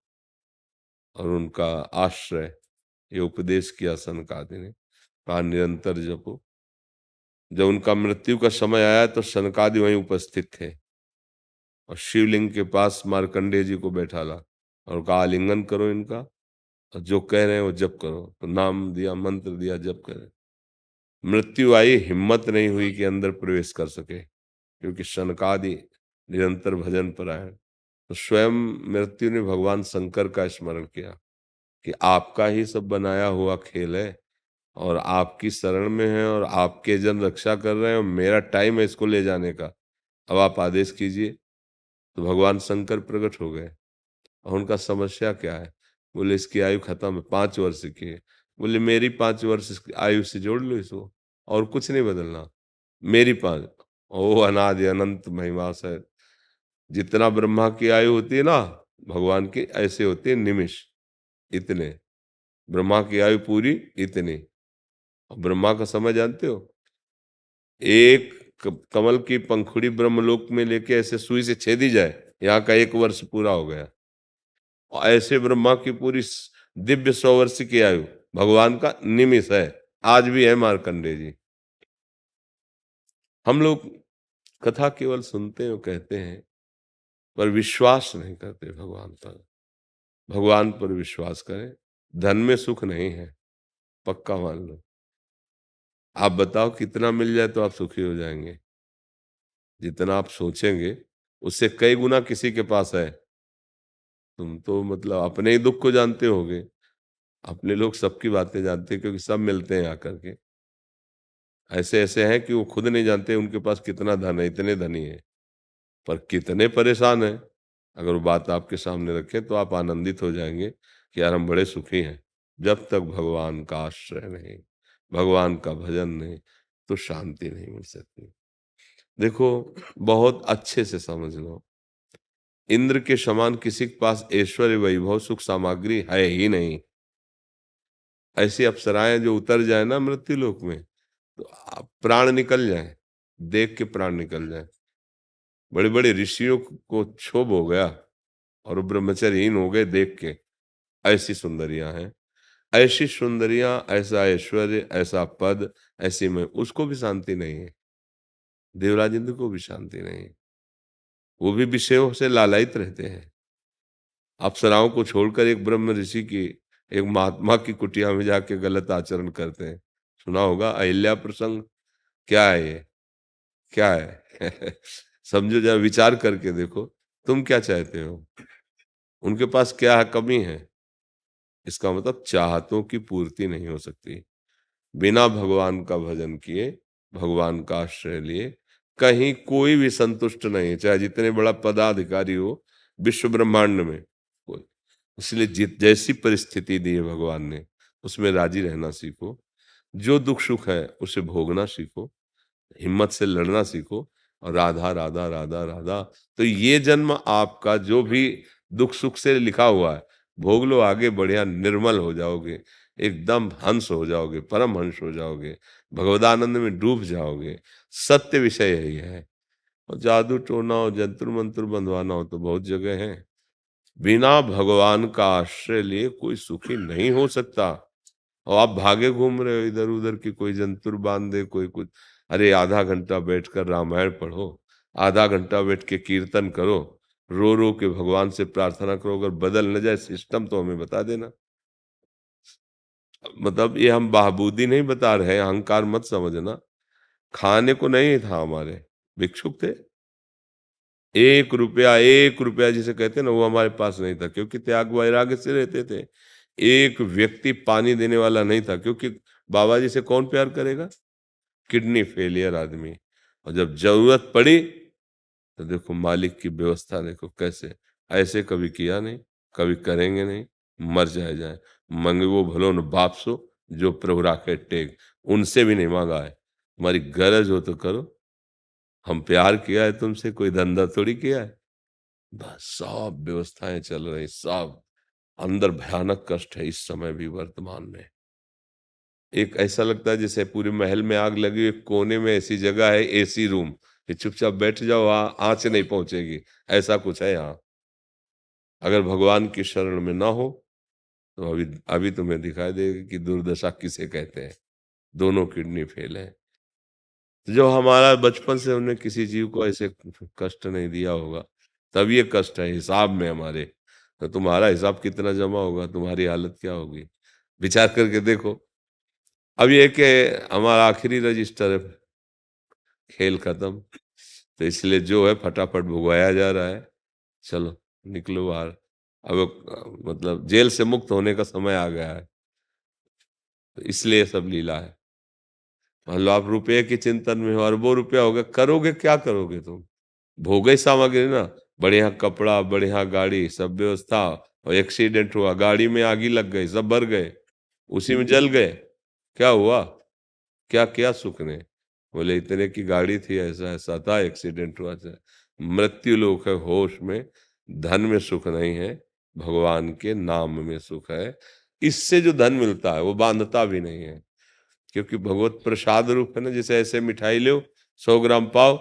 और उनका आश्रय, ये उपदेश किया सनकादि ने, कहा निरंतर जपो। जब उनका मृत्यु का समय आया तो सनकादि वहीं उपस्थित थे और शिवलिंग के पास मार्कंडेय जी को बैठा ला और कहा आलिंगन करो इनका, और जो कह रहे हैं वो जप करो। तो नाम दिया, मंत्र दिया, जप करें। मृत्यु आई, हिम्मत नहीं हुई कि अंदर प्रवेश कर सके, क्योंकि सनकादि निरंतर भजन पर आए। तो स्वयं मृत्यु ने भगवान शंकर का स्मरण किया कि आपका ही सब बनाया हुआ खेल है और आपकी शरण में है और आपके जन रक्षा कर रहे हैं और मेरा टाइम है इसको ले जाने का, अब आप आदेश कीजिए। तो भगवान शंकर प्रकट हो गए और उनका समस्या क्या है? बोले इसकी आयु खत्म है, 5 वर्ष की है। बोले मेरी 5 वर्ष की आयु से जोड़ लो इसको, और कुछ नहीं बदलना, मेरी 5। ओ अनादि अनंत महिमा से, जितना ब्रह्मा की आयु होती है ना भगवान की, ऐसे होती है निमिष, इतने। ब्रह्मा की आयु पूरी इतनी। ब्रह्मा का समय जानते हो? एक कमल की पंखुड़ी ब्रह्मलोक में लेके ऐसे सुई से छेदी जाए, यहाँ का 1 वर्ष पूरा हो गया। और ऐसे ब्रह्मा की पूरी दिव्य 100 वर्ष की आयु भगवान का निमिष है, आज भी है मार्कंडेय जी। हम लोग कथा केवल सुनते हैं, कहते हैं, पर विश्वास नहीं करते भगवान पर। भगवान पर विश्वास करें। धन में सुख नहीं है, पक्का मान लो। आप बताओ कितना मिल जाए तो आप सुखी हो जाएंगे? जितना आप सोचेंगे उससे कई गुना किसी के पास है। तुम तो मतलब अपने ही दुख को जानते होगे, अपने लोग सबकी बातें जानते हैं, क्योंकि सब मिलते हैं आकर के। ऐसे ऐसे हैं कि वो खुद नहीं जानते उनके पास कितना धन है, इतने धनी है। पर कितने परेशान हैं। अगर वो बात आपके सामने रखें तो आप आनंदित हो जाएंगे कि यार हम बड़े सुखी हैं। जब तक भगवान का आश्रय नहीं, भगवान का भजन नहीं, तो शांति नहीं मिल सकती। देखो, बहुत अच्छे से समझ लो, इंद्र के समान किसी के पास ऐश्वर्य, वैभव, सुख सामग्री है ही नहीं। ऐसी अप्सराएं जो उतर जाए ना मृत्यु लोक में, तो प्राण निकल जाए, देख के प्राण निकल जाए। बड़े बड़े ऋषियों को क्षोभ हो गया और वो ब्रह्मचर्यहीन हो गए देख के। ऐसी सुंदरियां हैं, ऐसी सुंदरियां, ऐसा ऐश्वर्य, ऐसा पद, ऐसी में उसको भी शांति नहीं है। देवराज इंद्र को भी शांति नहीं है, वो भी विषयों से लालायित रहते हैं। अप्सराओं को छोड़कर एक ब्रह्म ऋषि की, एक महात्मा की कुटिया में जाके गलत आचरण करते हैं। सुना होगा अहिल्या प्रसंग। क्या है ये, क्या है? समझो, जरा विचार करके देखो, तुम क्या चाहते हो, उनके पास क्या कमी है। इसका मतलब चाहतों की पूर्ति नहीं हो सकती। बिना भगवान का भजन किए, भगवान का आश्रय लिए, कहीं कोई भी संतुष्ट नहीं है, चाहे जितने बड़ा पदाधिकारी हो विश्व ब्रह्मांड में कोई। इसलिए जैसी परिस्थिति दी है भगवान ने, उसमें राजी रहना सीखो। जो दुख सुख है उसे भोगना सीखो, हिम्मत से लड़ना सीखो, और राधा राधा राधा राधा। तो ये जन्म आपका जो भी दुख सुख से लिखा हुआ है, भोग लो, आगे बढ़िया, निर्मल हो जाओगे, एकदम हंस हो जाओगे, परम हंस हो जाओगे, भगवदानंद में डूब जाओगे। सत्य विषय यही है। और जादू टोना हो, जंतर मंत्र बंधवाना हो तो बहुत जगह है। बिना भगवान का आश्रय लिए कोई सुखी नहीं हो सकता। और आप भागे घूम रहे हो इधर उधर की, कोई जंतुर बांध दे, कोई कुछ। अरे आधा घंटा बैठकर रामायण पढ़ो, आधा घंटा बैठ के कीर्तन करो, रो रो के भगवान से प्रार्थना करो। अगर बदल न जाए सिस्टम तो हमें बता देना। मतलब ये हम बहाबूदी नहीं बता रहे, अहंकार मत समझना। खाने को नहीं था, हमारे भिक्षुक थे। 1 रुपया जिसे कहते हैं ना, वो हमारे पास नहीं था, क्योंकि त्याग वैराग्य से रहते थे। एक व्यक्ति पानी देने वाला नहीं था, क्योंकि बाबा जी से कौन प्यार करेगा? किडनी फेलियर आदमी। और जब जरूरत पड़ी तो देखो मालिक की व्यवस्था देखो कैसे। ऐसे कभी किया नहीं, कभी करेंगे नहीं। मर जाए मंगवो भलो न बाप सो, जो प्रभु राखे टेक। उनसे भी नहीं मांगा है, तुम्हारी गरज हो तो करो। हम प्यार किया है तुमसे, कोई धंधा थोड़ी किया है। बस सब व्यवस्थाएं चल रही, सब। अंदर भयानक कष्ट है इस समय भी, वर्तमान में। एक ऐसा लगता है जैसे पूरे महल में आग लगी, एक कोने में ऐसी जगह है, एसी रूम, कि चुपचाप बैठ जाओ, आंच नहीं पहुंचेगी, ऐसा कुछ है यहाँ। अगर भगवान की शरण में ना हो तो अभी तुम्हें दिखाई देगा कि दुर्दशा किसे कहते हैं। दोनों किडनी फेल है। जो हमारा बचपन से हमने किसी जीव को ऐसे कष्ट नहीं दिया होगा, तब ये कष्ट है हिसाब में हमारे। तो तुम्हारा हिसाब कितना जमा होगा, तुम्हारी हालत क्या होगी, विचार करके देखो। अब ये कि हमारा आखिरी रजिस्टर है, खेल खत्म। तो इसलिए जो है फटाफट भुगवाया जा रहा है। चलो निकलो बाहर, अब मतलब जेल से मुक्त होने का समय आ गया है। तो इसलिए सब लीला है। मान लो आप रुपये के चिंतन में हो, अरबों रुपया होगा, करोगे क्या करोगे तुम? भोगे सामग्री ना, बढ़िया कपड़ा, बढ़िया गाड़ी, सब व्यवस्था, और एक्सीडेंट हुआ, गाड़ी में आगी लग गई, सब भर गए, उसी में जल गए, क्या हुआ? क्या क्या सुख ने? बोले इतने की गाड़ी थी, ऐसा ऐसा था, एक्सीडेंट हुआ था। मृत्यु लोक है होश में, धन में सुख नहीं है, भगवान के नाम में सुख है। इससे जो धन मिलता है वो बांधता भी नहीं है, क्योंकि भगवत प्रसाद रूप है ना। जैसे ऐसे मिठाई लो, 100 ग्राम पाओ,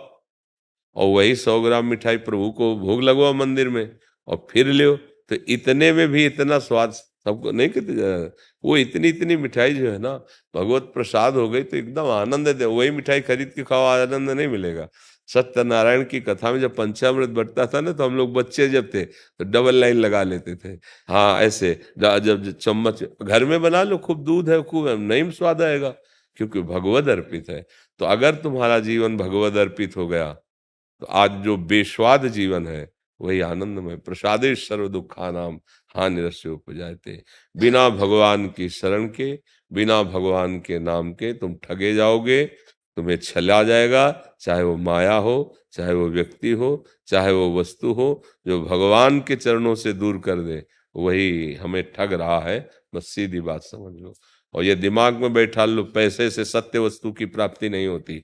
और वही 100 ग्राम मिठाई प्रभु को भोग लगवाओ मंदिर में, और फिर लो, तो इतने में भी इतना स्वाद सबको नहीं कहते। वो इतनी मिठाई जो है ना, भगवत प्रसाद हो गई तो एकदम आनंद है। वही मिठाई खरीद के खाओ, आनंद नहीं मिलेगा। सत्यनारायण की कथा में जब पंचामृत बंटता था ना, तो हम लोग बच्चे जब थे तो डबल लाइन लगा लेते थे। हाँ ऐसे, जब चम्मच घर में बना लो, खूब दूध है, खूब नहीं स्वाद आएगा, क्योंकि भगवद अर्पित है। तो अगर तुम्हारा जीवन भगवद अर्पित हो गया, तो आज जो बेस्वाद जीवन है वही आनंदमय। प्रसादे सर्व दुखानाम हानिरस्य उपजायते। बिना भगवान की शरण के, बिना भगवान के नाम के तुम ठगे जाओगे, तुम्हें छला जाएगा, चाहे वो माया हो, चाहे वो व्यक्ति हो, चाहे वो वस्तु हो। जो भगवान के चरणों से दूर कर दे वही हमें ठग रहा है, बस सीधी बात समझ लो। और ये दिमाग में बैठा लो, पैसे से सत्य वस्तु की प्राप्ति नहीं होती।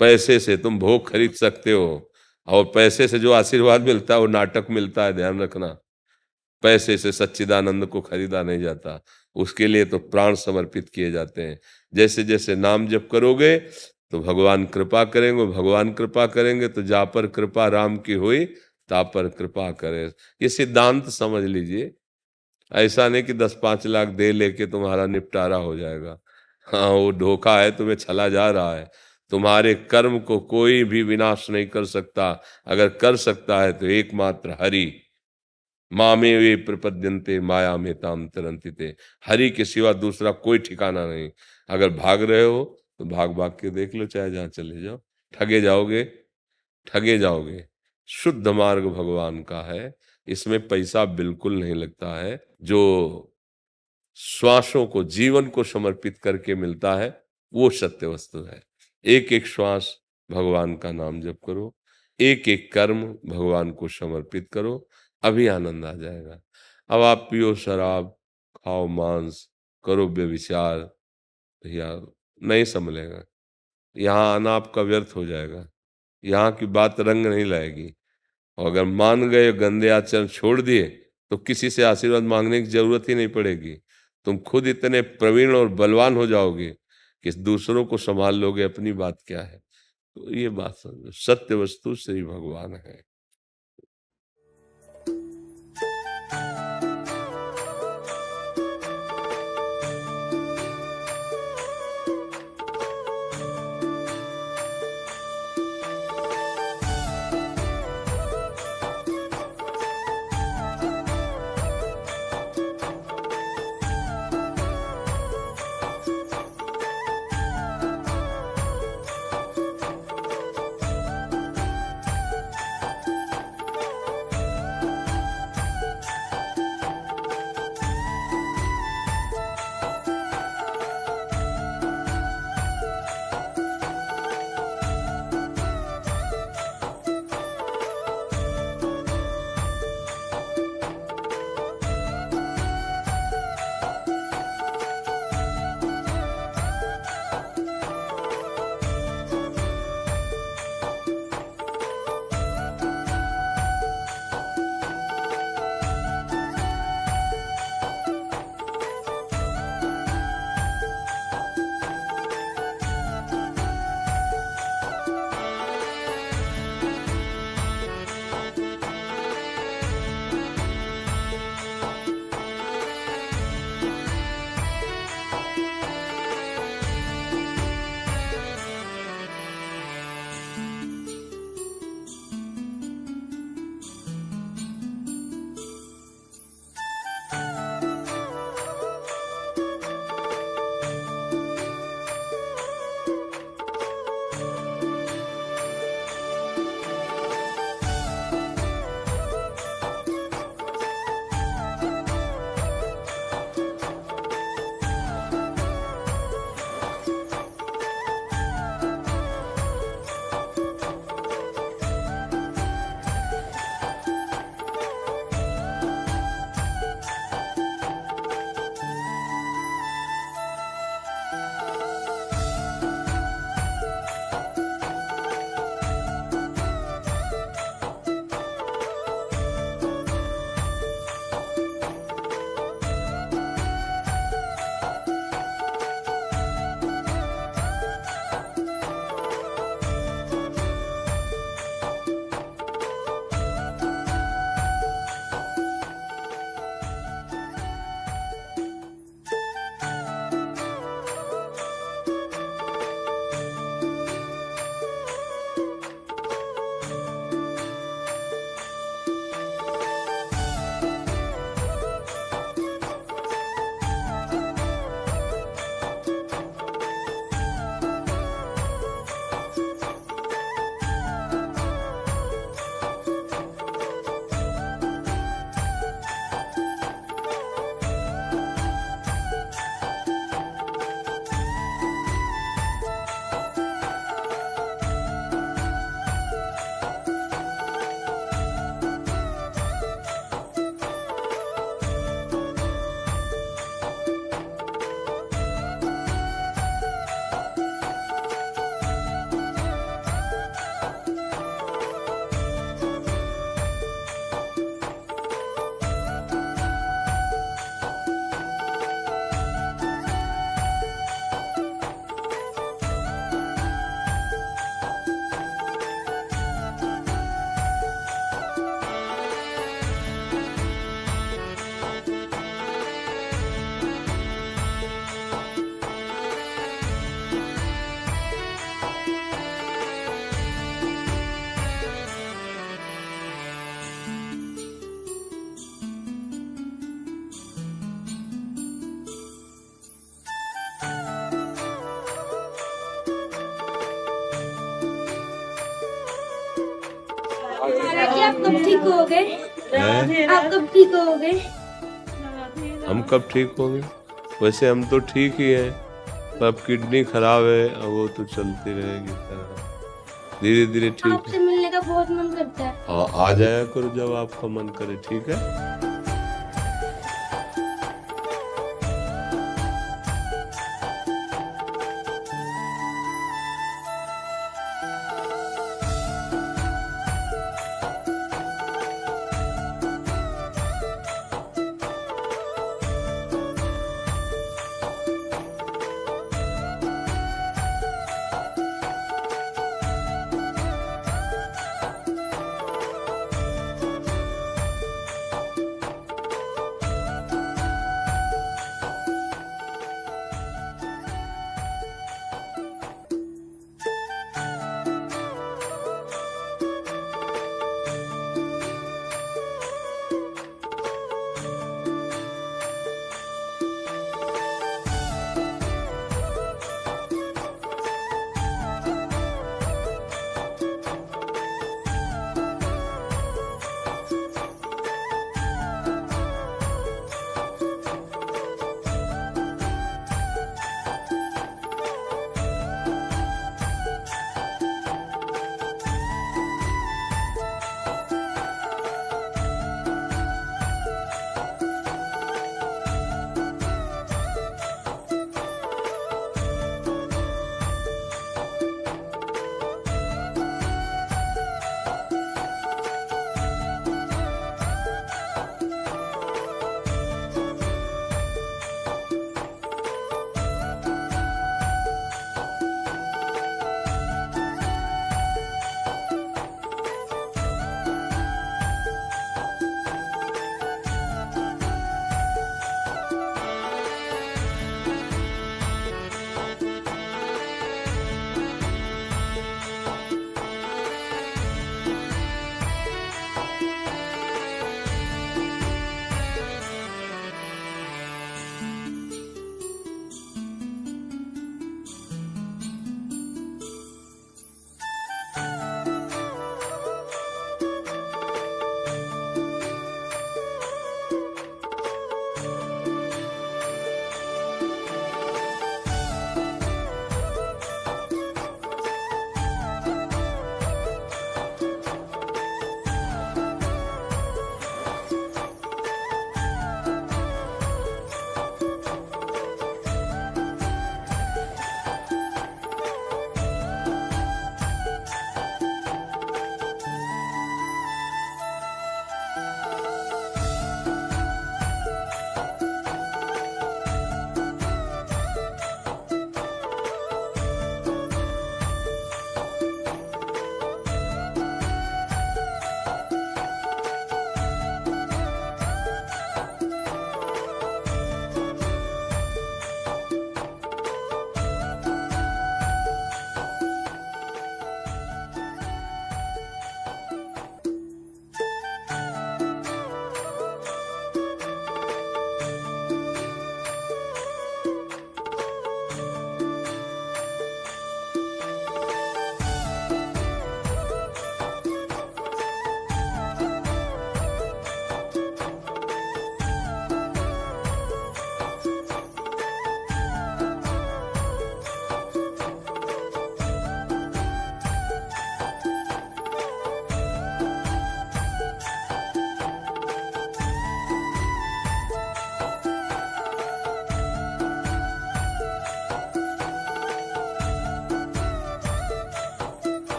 पैसे से तुम भोग खरीद सकते हो, और पैसे से जो आशीर्वाद मिलता है वो नाटक मिलता है, ध्यान रखना। पैसे से सच्चिदानंद को खरीदा नहीं जाता, उसके लिए तो प्राण समर्पित किए जाते हैं। जैसे जैसे नाम जप करोगे तो भगवान कृपा करेंगे, भगवान कृपा करेंगे तो जा पर कृपा राम की हुई ता पर कृपा करे। ये सिद्धांत समझ लीजिए। ऐसा नहीं कि 10-5 लाख दे लेके तुम्हारा निपटारा हो जाएगा। हाँ, वो धोखा है, तुम्हें छला जा रहा है। तुम्हारे कर्म को कोई भी विनाश नहीं कर सकता। अगर कर सकता है तो एकमात्र हरि। मामे वे प्रपद्यन्ते माया में ताम तरंतिते। हरि के सिवा दूसरा कोई ठिकाना नहीं। अगर भाग रहे हो तो भाग भाग के देख लो, चाहे जहां चले जाओ, ठगे जाओगे, ठगे जाओगे। शुद्ध मार्ग भगवान का है, इसमें पैसा बिल्कुल नहीं लगता है। जो श्वासों को, जीवन को समर्पित करके मिलता है वो सत्य वस्तु है। एक एक श्वास भगवान का नाम जप करो, एक एक कर्म भगवान को समर्पित करो, अभी आनंद आ जाएगा। अब आप पियो शराब, खाओ मांस, करो व्यभिचार, भैया नहीं संभलेगा। यहाँ आना आपका व्यर्थ हो जाएगा, यहाँ की बात रंग नहीं लाएगी। और अगर मान गए, गंदे आचरण छोड़ दिए, तो किसी से आशीर्वाद मांगने की जरूरत ही नहीं पड़ेगी। तुम खुद इतने प्रवीण और बलवान हो जाओगे कि दूसरों को संभाल लोगे, अपनी बात क्या है। तो ये बात समझो, सत्य वस्तु श्री भगवान है। महाराज जी, आप कब ठीक होगे? हैं? आप कब ठीक होगे? हम कब ठीक होंगे? वैसे हम तो ठीक ही हैं, पर अब किडनी खराब है, अब वो तो चलती रहेगी, धीरे धीरे ठीक आपसे है। मिलने का बहुत मन करता है। हाँ, आ जाया करो जब आपका मन करे, ठीक है।